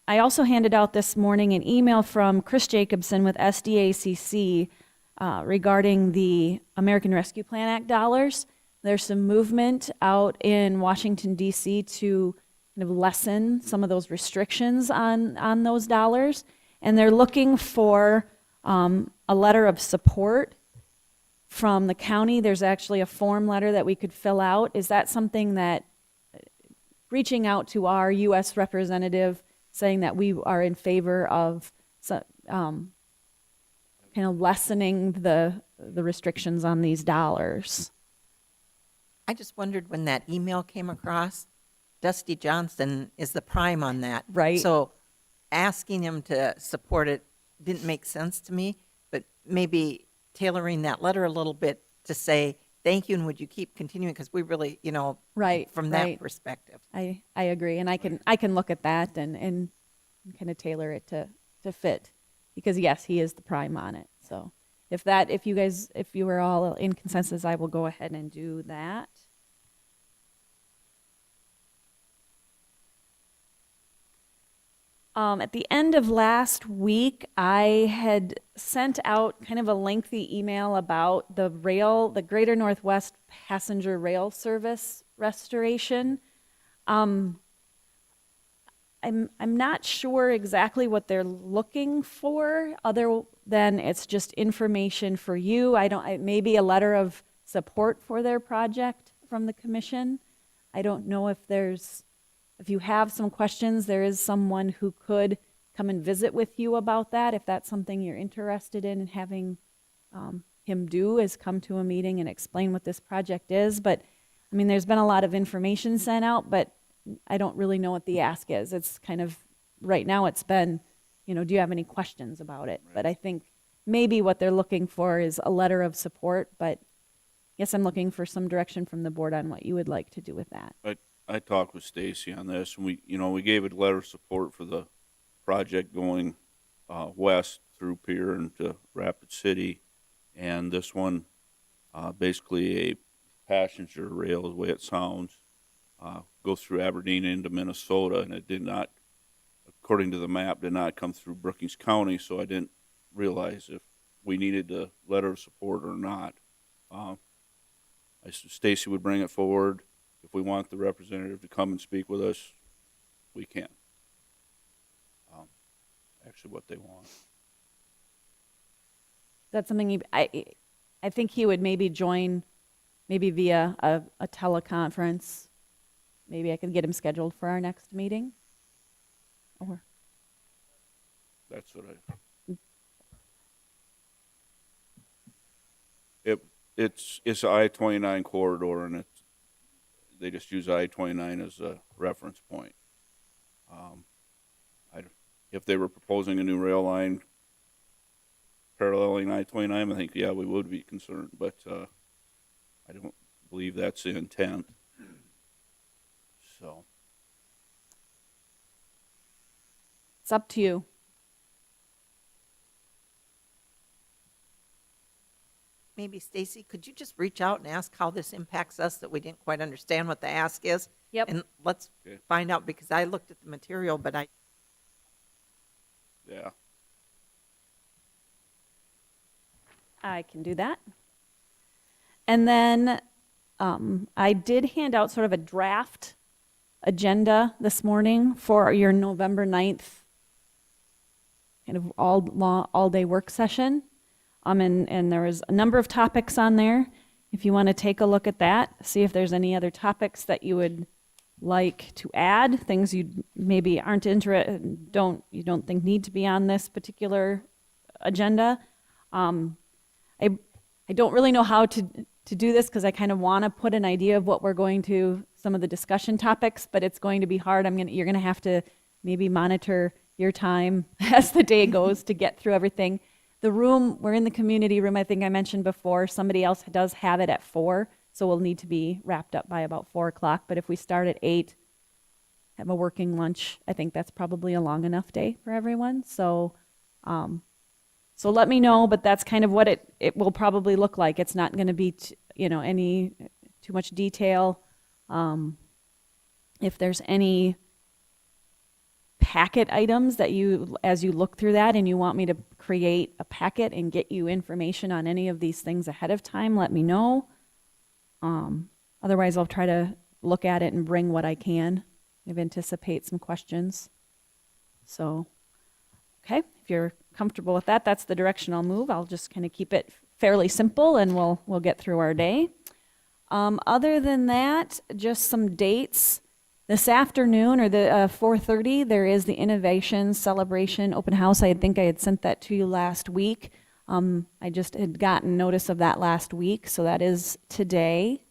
I also handed out this morning an email from Chris Jacobson with SDACC regarding the American Rescue Plan Act dollars. There's some movement out in Washington, D.C. to kind of lessen some of those restrictions on those dollars. And they're looking for a letter of support from the county. There's actually a form letter that we could fill out. Is that something that, reaching out to our U.S. representative, saying that we are in favor of kind of lessening the restrictions on these dollars? I just wondered when that email came across, Dusty Johnson is the prime on that. Right. So asking him to support it didn't make sense to me, but maybe tailoring that letter a little bit to say, thank you, and would you keep continuing? Because we really, Right. from that perspective. I agree, and I can look at that and kind of tailor it to fit, because yes, he is the prime on it. So if you were all in consensus, I will go ahead and do that. At the end of last week, I had sent out kind of a lengthy email about the Greater Northwest Passenger Rail Service restoration. I'm not sure exactly what they're looking for, other than it's just information for you. Maybe a letter of support for their project from the commission. I don't know if you have some questions, there is someone who could come and visit with you about that, if that's something you're interested in having him do, is come to a meeting and explain what this project is. But I mean, there's been a lot of information sent out, but I don't really know what the ask is. It's kind of, right now it's been, do you have any questions about it? Right. But I think maybe what they're looking for is a letter of support, but yes, I'm looking for some direction from the board on what you would like to do with that. I talked with Stacey on this, and we gave a letter of support for the project going west through Pier into Rapid City, and this one, basically a passenger rail, the way it sounds, goes through Aberdeen into Minnesota, and it did not, according to the map, did not come through Brookings County, so I didn't realize if we needed a letter of support or not. Stacey would bring it forward. If we want the representative to come and speak with us, we can. Actually, what they want. That's something I think he would maybe join, maybe via a teleconference. Maybe I could get him scheduled for our next meeting. Or That's what it's I-29 corridor, and they just use I-29 as a reference point. If they were proposing a new rail line paralleling I-29, I think, yeah, we would be concerned, but I don't believe that's the intent. So it's up to you. Maybe, Stacey, could you just reach out and ask how this impacts us, that we didn't quite understand what the ask is? Yep. And let's find out, because I looked at the material, but yeah. I can do that. And then I did hand out sort of a draft agenda this morning for your November 9th kind of all-day work session. And there was a number of topics on there. If you want to take a look at that, see if there's any other topics that you would like to add, things you maybe aren't interested, you don't think need to be on this particular agenda. I don't really know how to to do this because I kind of want to put an idea of what we're going to, some of the discussion topics, but it's going to be hard. You're going to have to maybe monitor your time as the day goes to get through everything. The room, we're in the community room, I think I mentioned before. Somebody else does have it at 4, so we'll need to be wrapped up by about 4 o'clock. But if we start at 8, have a working lunch, I think that's probably a long enough day for everyone. So let me know, but that's kind of what it will probably look like. It's not going to be, any too much detail. If there's any packet items that as you look through that and you want me to create a packet and get you information on any of these things ahead of time, let me know. Otherwise, I'll try to look at it and bring what I can. I anticipate some questions. So, okay, if you're comfortable with that, that's the direction I'll move. I'll just kind of keep it fairly simple and we'll get through our day. Other than that, just some dates. This afternoon, or the 4:30, there is the Innovation Celebration Open House. I think I had sent that to you last week. I just had gotten notice of that last week, so that is today.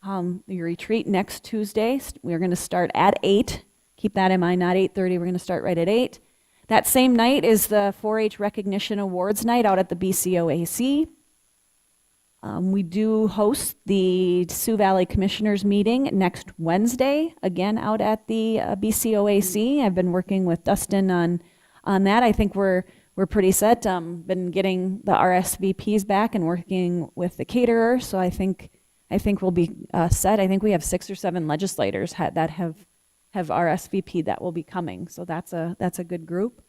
Your retreat next Tuesday, we're going to start at 8. Keep that in mind, not 8:30. We're going to start right at 8. That same night is the 4-H Recognition Awards night out at the Bcoac. We do host the Sioux Valley Commissioners meeting next Wednesday, again out at the Bcoac. I've been working with Dustin on that. I think we're pretty set. Been getting the RSVPs back and working with the caterer, so I think we'll be set. I think we have 6 or 7 legislators that have RSVP that will be coming, so that's a good group.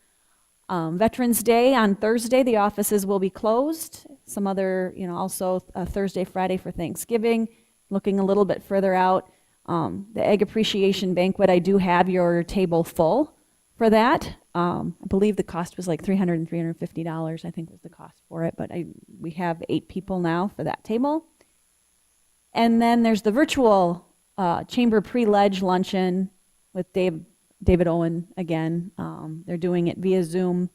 Veterans Day on Thursday, the offices will be closed. Some other, also Thursday, Friday for Thanksgiving. Looking a little bit further out, the Egg Appreciation Banquet, I do have your table full for that. I believe the cost was like $300 and $350, I think was the cost for it, but we have 8 people now for that table. And then there's the virtual Chamber Pre-Ledge Luncheon with David Owen again. They're doing it via Zoom,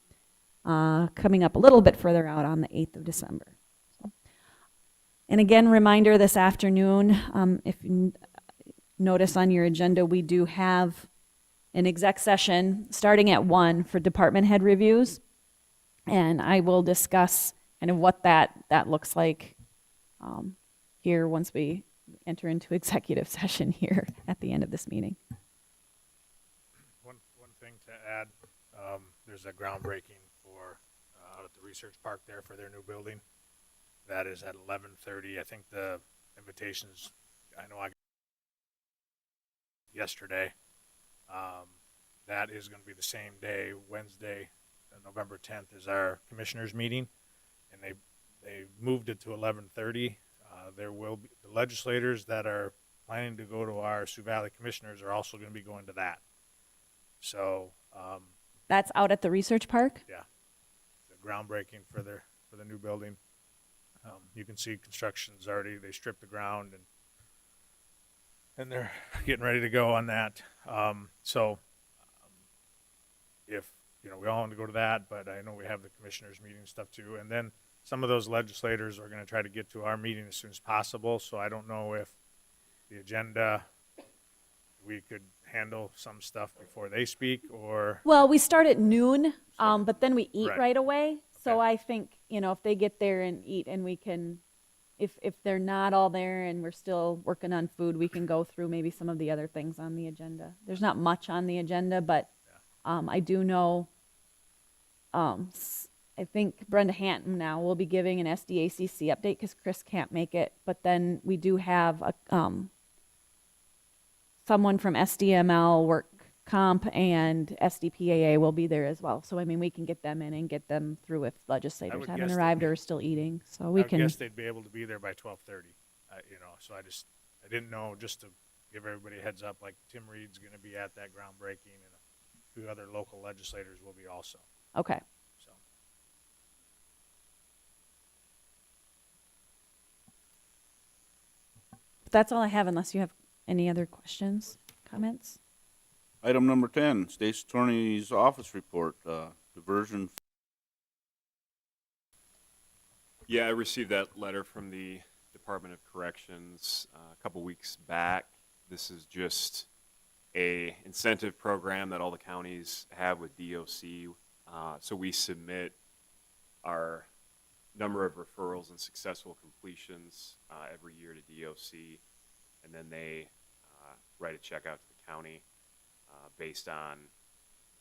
coming up a little bit further out on the 8th of December. And again, reminder this afternoon, if you notice on your agenda, we do have an exec session starting at 1 for department head reviews. And I will discuss kind of what that looks like here once we enter into executive session here at the end of this meeting. One thing to add, there's a groundbreaking for out at the research park there for their new building. That is at 11:30. I think the invitations, I know I got yesterday. That is going to be the same day, Wednesday, November 10th is our commissioners meeting, and they moved it to 11:30. There will be the legislators that are planning to go to our Sioux Valley commissioners are also going to be going to that. So That's out at the research park? yeah, the groundbreaking for the new building. You can see construction's already, they stripped the ground and they're getting ready to go on that. If we all want to go to that, but I know we have the commissioners meeting stuff too, and then some of those legislators are going to try to get to our meeting as soon as possible. So I don't know if the agenda, we could handle some stuff before they speak, or Well, we start at noon, but then we eat Right. right away. So Okay. I think, if they get there and eat and we can, if they're not all there and we're still working on food, we can go through maybe some of the other things on the agenda. There's not much on the agenda, but I do know, I think Brenda Hanton now will be giving an SDACC update because Chris can't make it. But then we do have someone from SDML, Work Comp, and SDPAA will be there as well. So, we can get them in and get them through if legislators would haven't guess arrived or are still eating. So I we would can. guess they'd be able to be there by 12:30. So I didn't know, just to give everybody a heads up, like Tim Reed's going to be at that groundbreaking, and a few other local legislators will be also. Okay. So That's all I have unless you have any other questions, comments. Item number 10, State's Attorney's Office Report, Diversion. Yeah, I received that letter from the Department of Corrections a couple weeks back. This is just a incentive program that all the counties have with DOC. So we submit our number of referrals and successful completions every year to DOC, and then they write a check out to the county based on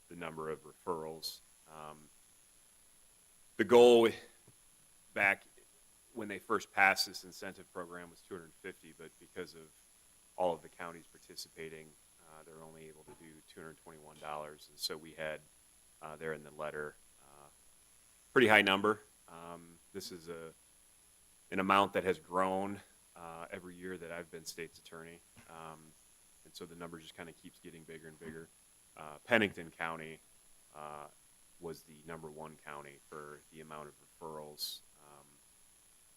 the number of referrals. The goal back when they first passed this incentive program was 250, but because of all of the counties participating, they're only able to do $221. And so we had there in the letter, pretty high number. This is an amount that has grown every year that I've been state's attorney. And so the number just kind of keeps getting bigger and bigger. Pennington County was the #1 county for the amount of referrals.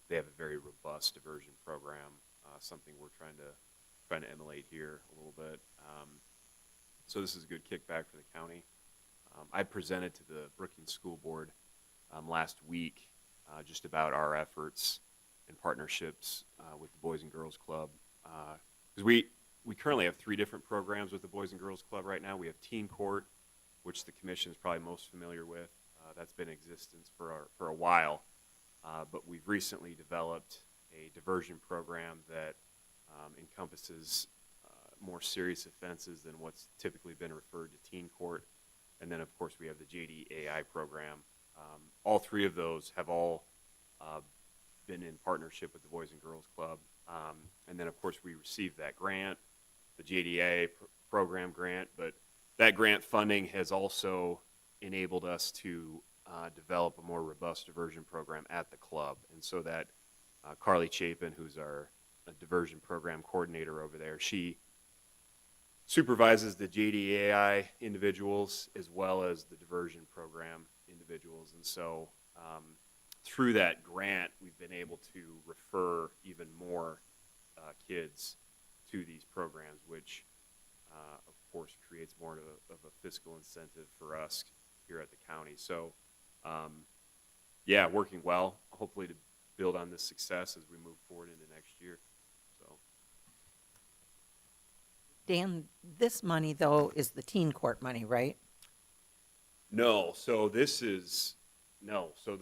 They have a very robust diversion program, something we're trying to emulate here a little bit. So this is a good kickback for the county. I presented to the Brookings School Board last week just about our efforts and partnerships with the Boys and Girls Club. Because we currently have 3 different programs with the Boys and Girls Club right now. We have Teen Court, which the commission is probably most familiar with. That's been in existence for a while. But we've recently developed a diversion program that encompasses more serious offenses than what's typically been referred to teen court. And then, of course, we have the JDAI program. All 3 of those have all been in partnership with the Boys and Girls Club. And then, of course, we received that grant, the JDAI program grant, but that grant funding has also enabled us to develop a more robust diversion program at the club. And so that Carly Chapin, who's our diversion program coordinator over there, she supervises the JDAI individuals as well as the diversion program individuals. And so through that grant, we've been able to refer even more kids to these programs, which of course creates more of a fiscal incentive for us here at the county. So yeah, working well, hopefully to build on this success as we move forward into next year. So Dan, this money, though, is the teen court money, right? no, so this is so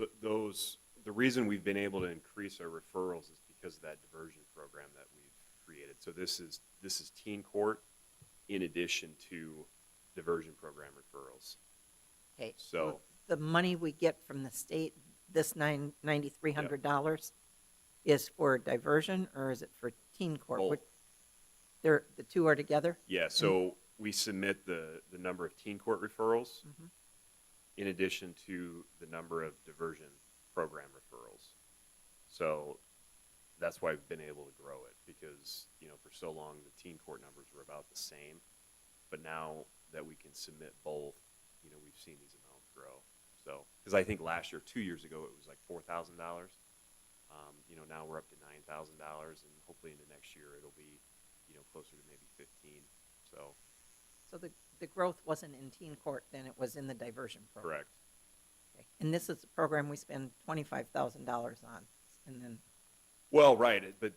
the reason we've been able to increase our referrals is because of that diversion program that we've created. So this is teen court in addition to diversion program referrals. Okay. So the money we get from the state, this $9,300, is for diversion, or is it for teen court? Both. The 2 are together? yeah, so we submit the number of teen court referrals in addition to the number of diversion program referrals. So that's why we've been able to grow it, because for so long the teen court numbers were about the same, but now that we can submit both, we've seen these amounts grow. So because I think last year, 2 years ago, it was like $4,000. Now we're up to $9,000, and hopefully into next year it'll be closer to maybe 15. So the growth wasn't in teen court, then it was in the diversion program? correct. Okay. And this is a program we spend $25,000 on, and then, Well, right, but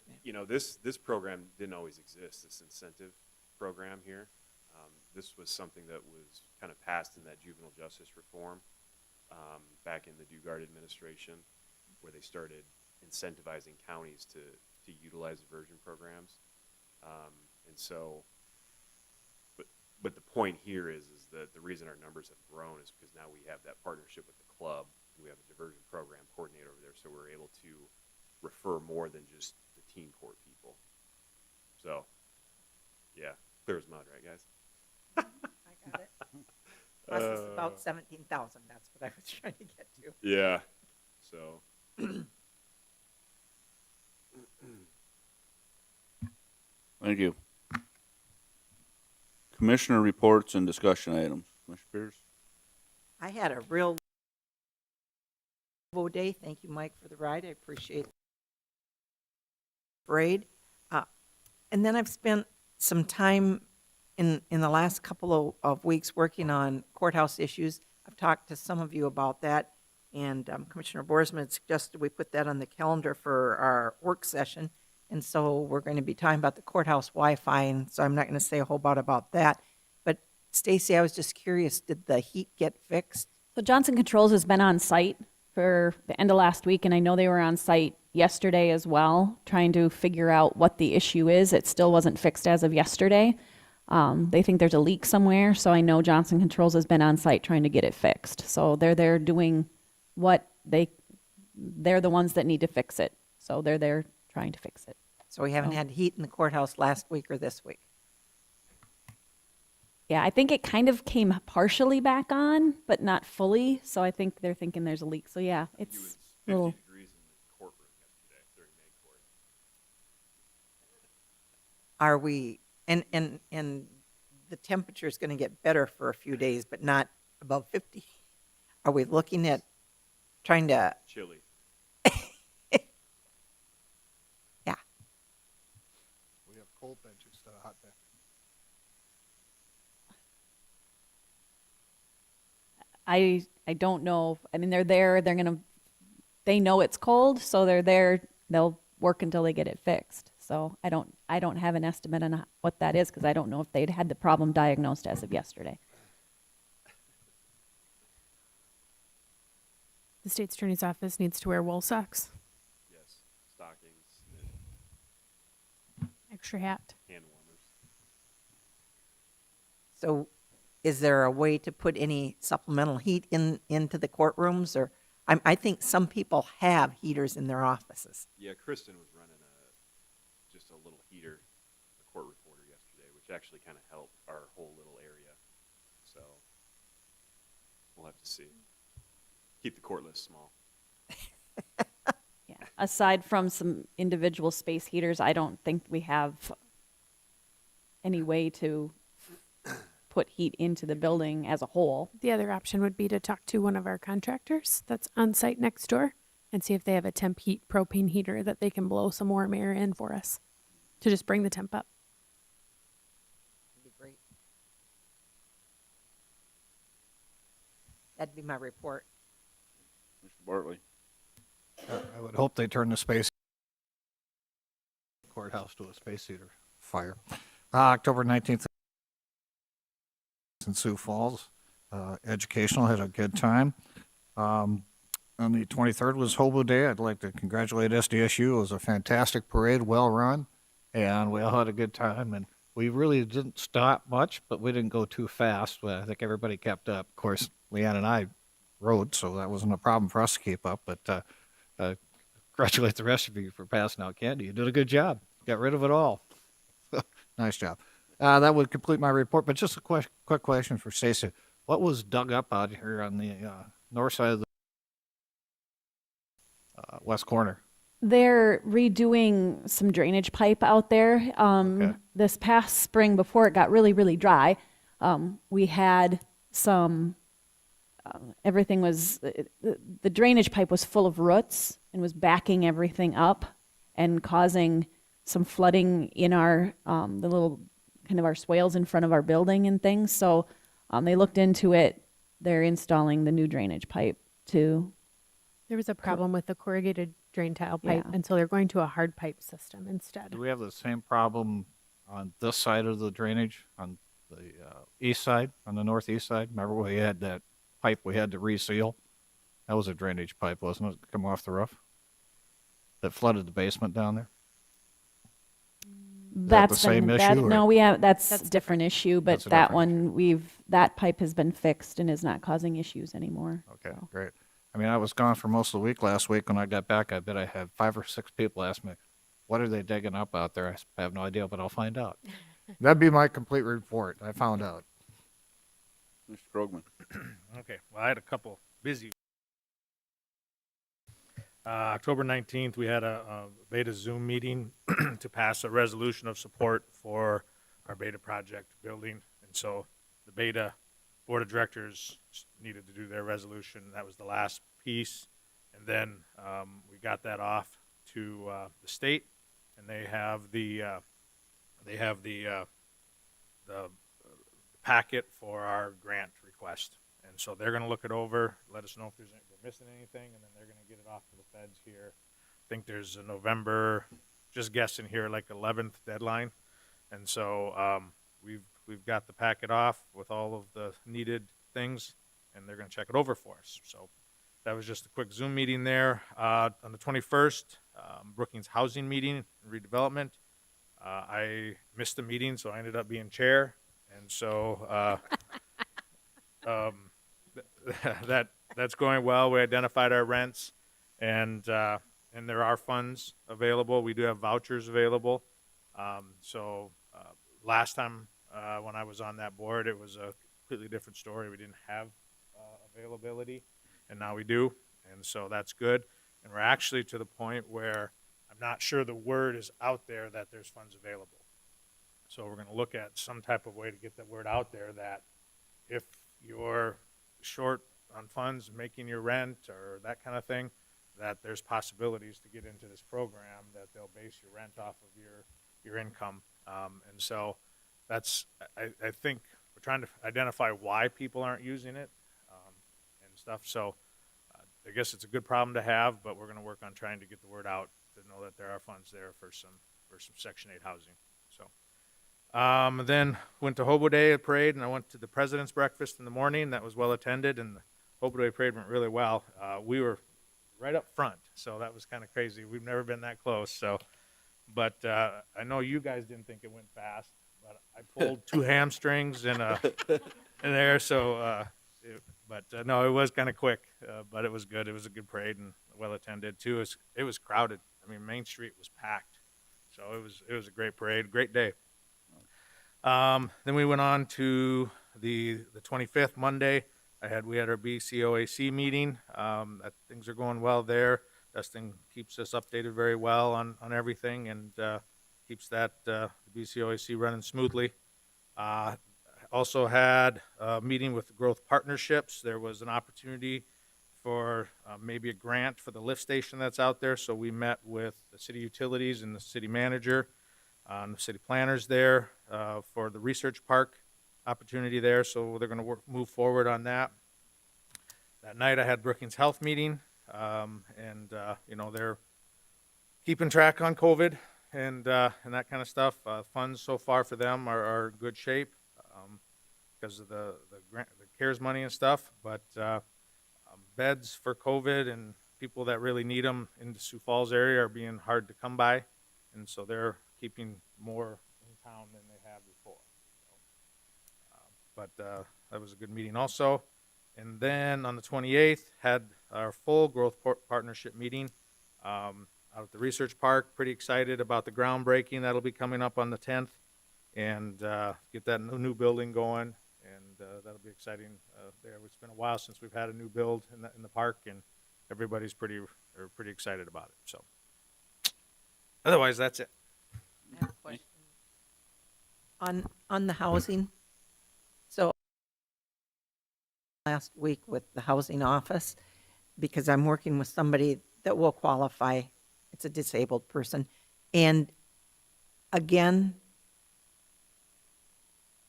this program didn't always exist. This incentive program here, this was something that was kind of passed in that juvenile justice reform back in the Dugard administration, where they started incentivizing counties to utilize diversion programs, and so. But the point here is that the reason our numbers have grown is because now we have that partnership with the club. We have a diversion program coordinator over there, so we're able to refer more than just the teen court people. So, yeah, clear as mud, right, guys? I got it. Plus it's about 17,000, that's what I was trying to get to. Yeah. So. Thank you. Commissioner reports and discussion items. Commissioner Pierce? I had a real day. Thank you, Mike, for the ride. I appreciate the parade. And then I've spent some time in the last couple of weeks working on courthouse issues. I've talked to some of you about that, and Commissioner Boersma had suggested we put that on the calendar for our work session. And so we're going to be talking about the courthouse Wi-Fi, and so I'm not going to say a whole lot about that. But Stacy, I was just curious, did the heat get fixed? So Johnson Controls has been on site for the end of last week, and I know they were on site yesterday as well, trying to figure out what the issue is. It still wasn't fixed as of yesterday. They think there's a leak somewhere, so I know Johnson Controls has been on site trying to get it fixed. So they're there doing what they're the ones that need to fix it. So they're there trying to fix it. So we haven't had heat in the courthouse last week or this week. Yeah, I think it kind of came partially back on, but not fully. So I think they're thinking there's a leak. So yeah, It it's was a little. 50 degrees in the courtroom yesterday during May court. Are we, and the temperature is going to get better for a few days, but not above 50. Are we looking at trying to, Chilly. yeah, We have cold bench instead of hot bench. I don't know. I mean, they're there. They know it's cold, so they're there. They'll work until they get it fixed. So I don't have an estimate on what that is because I don't know if they'd had the problem diagnosed as of yesterday. The state's attorney's office needs to wear wool socks, Yes. Stockings and extra hat. hand warmers. so is there a way to put any supplemental heat into the courtrooms? Or I think some people have heaters in their offices. Yeah, Kristen was running just a little heater, the court reporter yesterday, which actually kind of helped our whole little area. So we'll have to see. Keep the court list small. Yeah. Aside from some individual space heaters, I don't think we have any way to put heat into the building as a whole. The other option would be to talk to one of our contractors that's on site next door and see if they have a temp heat propane heater that they can blow some warm air in for us to just bring the temp up. That'd be great. That'd be my report. Mr. Bartley. I would hope they turn the space courthouse to a space heater fire. October 19th in Sioux Falls. Educational, had a good time. On the 23rd was Hobo Day. I'd like to congratulate SDSU. It was a fantastic parade, well run, and we all had a good time. And we really didn't stop much, but we didn't go too fast. I think everybody kept up. Of course, Leanne and I rode, so that wasn't a problem for us to keep up. But congratulate the rest of you for passing out candy. You did a good job. Got rid of it all. Nice job. That would complete my report. But just a quick question for Stacey. What was dug up out here on the north side of the west corner? They're redoing some drainage pipe out there. Okay. This past spring, before it got really, really dry, we had some, everything was, the drainage pipe was full of roots and was backing everything up and causing some flooding in our, the little, kind of our swales in front of our building and things. So they looked into it. They're installing the new drainage pipe to. There was a problem with the corrugated drain tile pipe, Yeah. and so they're going to a hard pipe system instead. Do we have the same problem on this side of the drainage, on the east side, on the northeast side? Remember we had that pipe we had to reseal? That was a drainage pipe, wasn't it? Come off the roof? That flooded the basement down there? That's the same been, issue, or- no, we have, that's That's a different issue, but That's a that different one, that pipe has been fixed and is not causing issues anymore. Okay, So. great. I mean, I was gone for most of the week last week. When I got back, I bet I had 5 or 6 people ask me, what are they digging up out there? I have no idea, but I'll find out. That'd be my complete report. I found out. Mr. Krogman. Okay, well, I had a couple busy. October 19th, we had a Beta Zoom meeting to pass a resolution of support for our Beta project building. And so the Beta Board of Directors needed to do their resolution. That was the last piece. And then we got that off to the state, and they have the packet for our grant request. And so they're going to look it over, let us know if we're missing anything, and then they're going to get it off to the feds here. I think there's a November just guessing here, like 11th deadline. And so, we've got the packet off with all of the needed things, and they're gonna check it over for us. So that was just a quick Zoom meeting there. On the 21st, Brookings Housing Meeting and Redevelopment. I missed the meeting, so I ended up being chair. And so, that's going well. We identified our rents, and there are funds available. We do have vouchers available. Last time when I was on that board, it was a completely different story. We didn't have availability, and now we do, and so that's good. And we're actually to the point where I'm not sure the word is out there that there's funds available. So we're going to look at some type of way to get that word out there that if you're short on funds, making your rent or that kind of thing, that there's possibilities to get into this program, that they'll base your rent off of your income. And so that's, I think we're trying to identify why people aren't using it and stuff. So I guess it's a good problem to have, but we're going to work on trying to get the word out to know that there are funds there for some Section 8 housing. So then went to Hobo Day parade, and I went to the President's Breakfast in the morning. That was well attended, and the Hobo Day parade went really well. We were right up front, so that was kind of crazy. We've never been that close. So, but I know you guys didn't think it went fast, but I pulled two hamstrings in there. So, no, it was kind of quick, but it was good. It was a good parade and well attended too. It was crowded. I mean, Main Street was packed, so it was a great parade, great day. Then we went on to the 25th, Monday. We had our Bcoac meeting. Things are going well there. Dustin keeps us updated very well on everything, and keeps the Bcoac running smoothly. Also had a meeting with the Growth Partnerships. There was an opportunity for maybe a grant for the lift station that's out there. So we met with the city utilities and the city manager, the city planners there for the research park opportunity there. So they're going to move forward on that. That night I had Brookings Health meeting, and they're keeping track on COVID and that kind of stuff. Funds so far for them are in good shape because of the CARES money and stuff. But beds for COVID and people that really need them in the Sioux Falls area are being hard to come by, and so they're keeping more in town than they have before. That was a good meeting also. And then on the 28th, had our full growth partnership meeting out at the research park. Pretty excited about the groundbreaking that'll be coming up on the 10th, and get that new building going, and that'll be exciting there. It's been a while since we've had a new build in the park, and everybody's pretty excited about it. So otherwise, that's it. I have a question. On the housing, so last week with the housing office, because I'm working with somebody that will qualify. It's a disabled person. And again,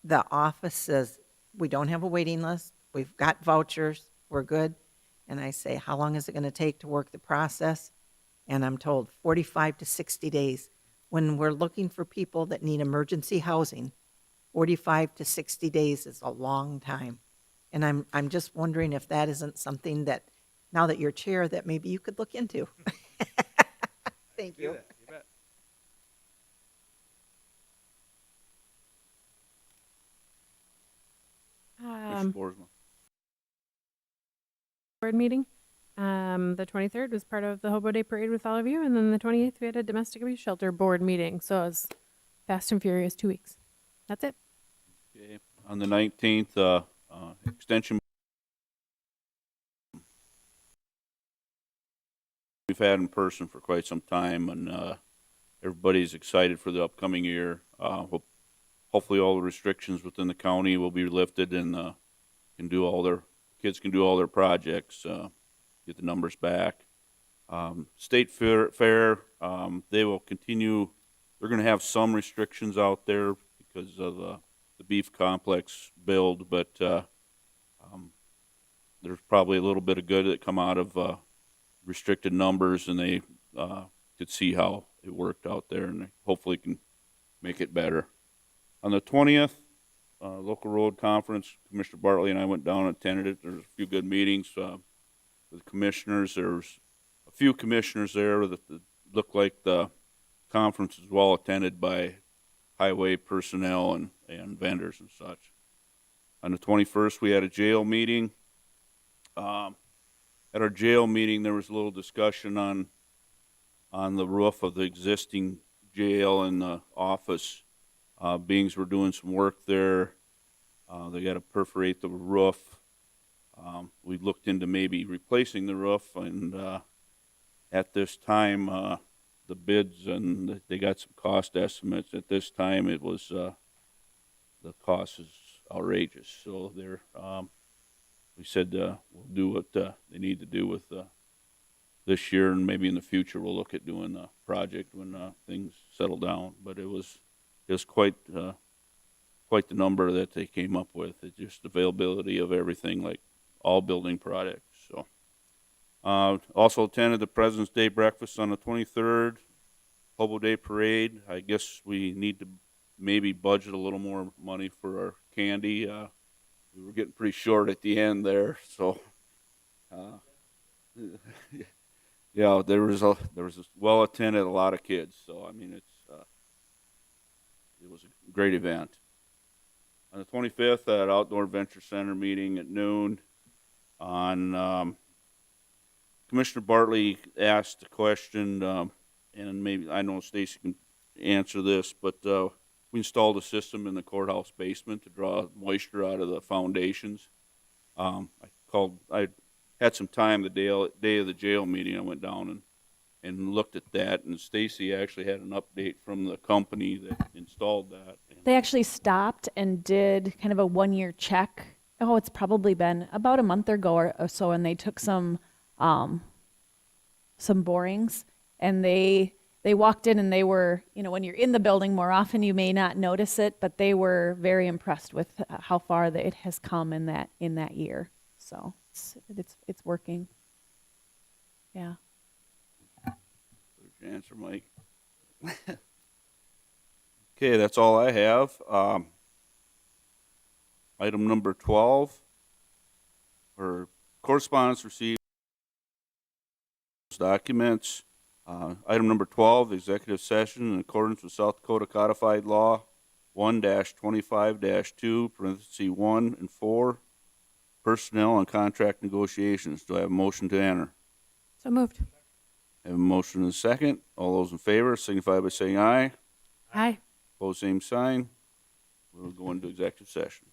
the office says, we don't have a waiting list. We've got vouchers. We're good. And I say, how long is it going to take to work the process? And I'm told 45 to 60 days. When we're looking for people that need emergency housing, 45 to 60 days is a long time. And I'm just wondering if that isn't something that, now that you're chair, that maybe you could look into. Thank you. You bet. Commissioner Boersma. Board meeting. The 23rd was part of the Hobo Day Parade with all of you, and then the 28th we had a domestic abuse shelter board meeting. So it was fast and furious 2 weeks. That's it. Okay. On the 19th, extension. We've had in person for quite some time, and everybody's excited for the upcoming year. Hopefully all the restrictions within the county will be lifted, and kids can do all their projects, get the numbers back. State fair, they will continue. They're going to have some restrictions out there because of the beef complex build, but there's probably a little bit of good that come out of restricted numbers, and they could see how it worked out there, and they hopefully can make it better. On the 20th, local road conference, Commissioner Bartley and I went down and attended it. There's a few good meetings with commissioners. There's a few commissioners there that looked like the conference was well attended by highway personnel and vendors and such. On the 21st, we had a jail meeting. At our jail meeting, there was a little discussion on the roof of the existing jail and the office. Beings were doing some work there. They got to perforate the roof. We looked into maybe replacing the roof, and at this time, the bids, and they got some cost estimates. At this time, it was the cost is outrageous. So we said we'll do what they need to do with this year, and maybe in the future we'll look at doing the project when things settle down. But it was quite the number that they came up with. It's just availability of everything, like all building products. So also attended the President's Day breakfast on the 23rd, Hobo Day parade. I guess we need to maybe budget a little more money for our candy. We were getting pretty short at the end there, so yeah, there was a well attended, a lot of kids. So I mean, it was a great event. On the 25th, at Outdoor Venture Center meeting at noon, on Commissioner Bartley asked a question, and maybe I know Stacey can answer this, but we installed a system in the courthouse basement to draw moisture out of the foundations. I had some time the day of the jail meeting. I went down and looked at that, and Stacey actually had an update from the company that installed that. They actually stopped and did kind of a 1-year check. Oh, it's probably been about a month ago or so, and they took some borings, and they walked in, and they were, when you're in the building more often, you may not notice it, but they were very impressed with how far that it has come in that year. So it's working. Yeah. There's your answer, Mike. Okay, that's all I have. Item number 12, or correspondence received documents. Item number 12, executive session in accordance with South Dakota Codified Law 1-25-2, parentheses 1 and 4, personnel and contract negotiations. Do I have a motion to enter? So moved. I have a motion and a second. All those in favor signify by saying aye. Aye. Opposed, same sign. We'll go into executive session.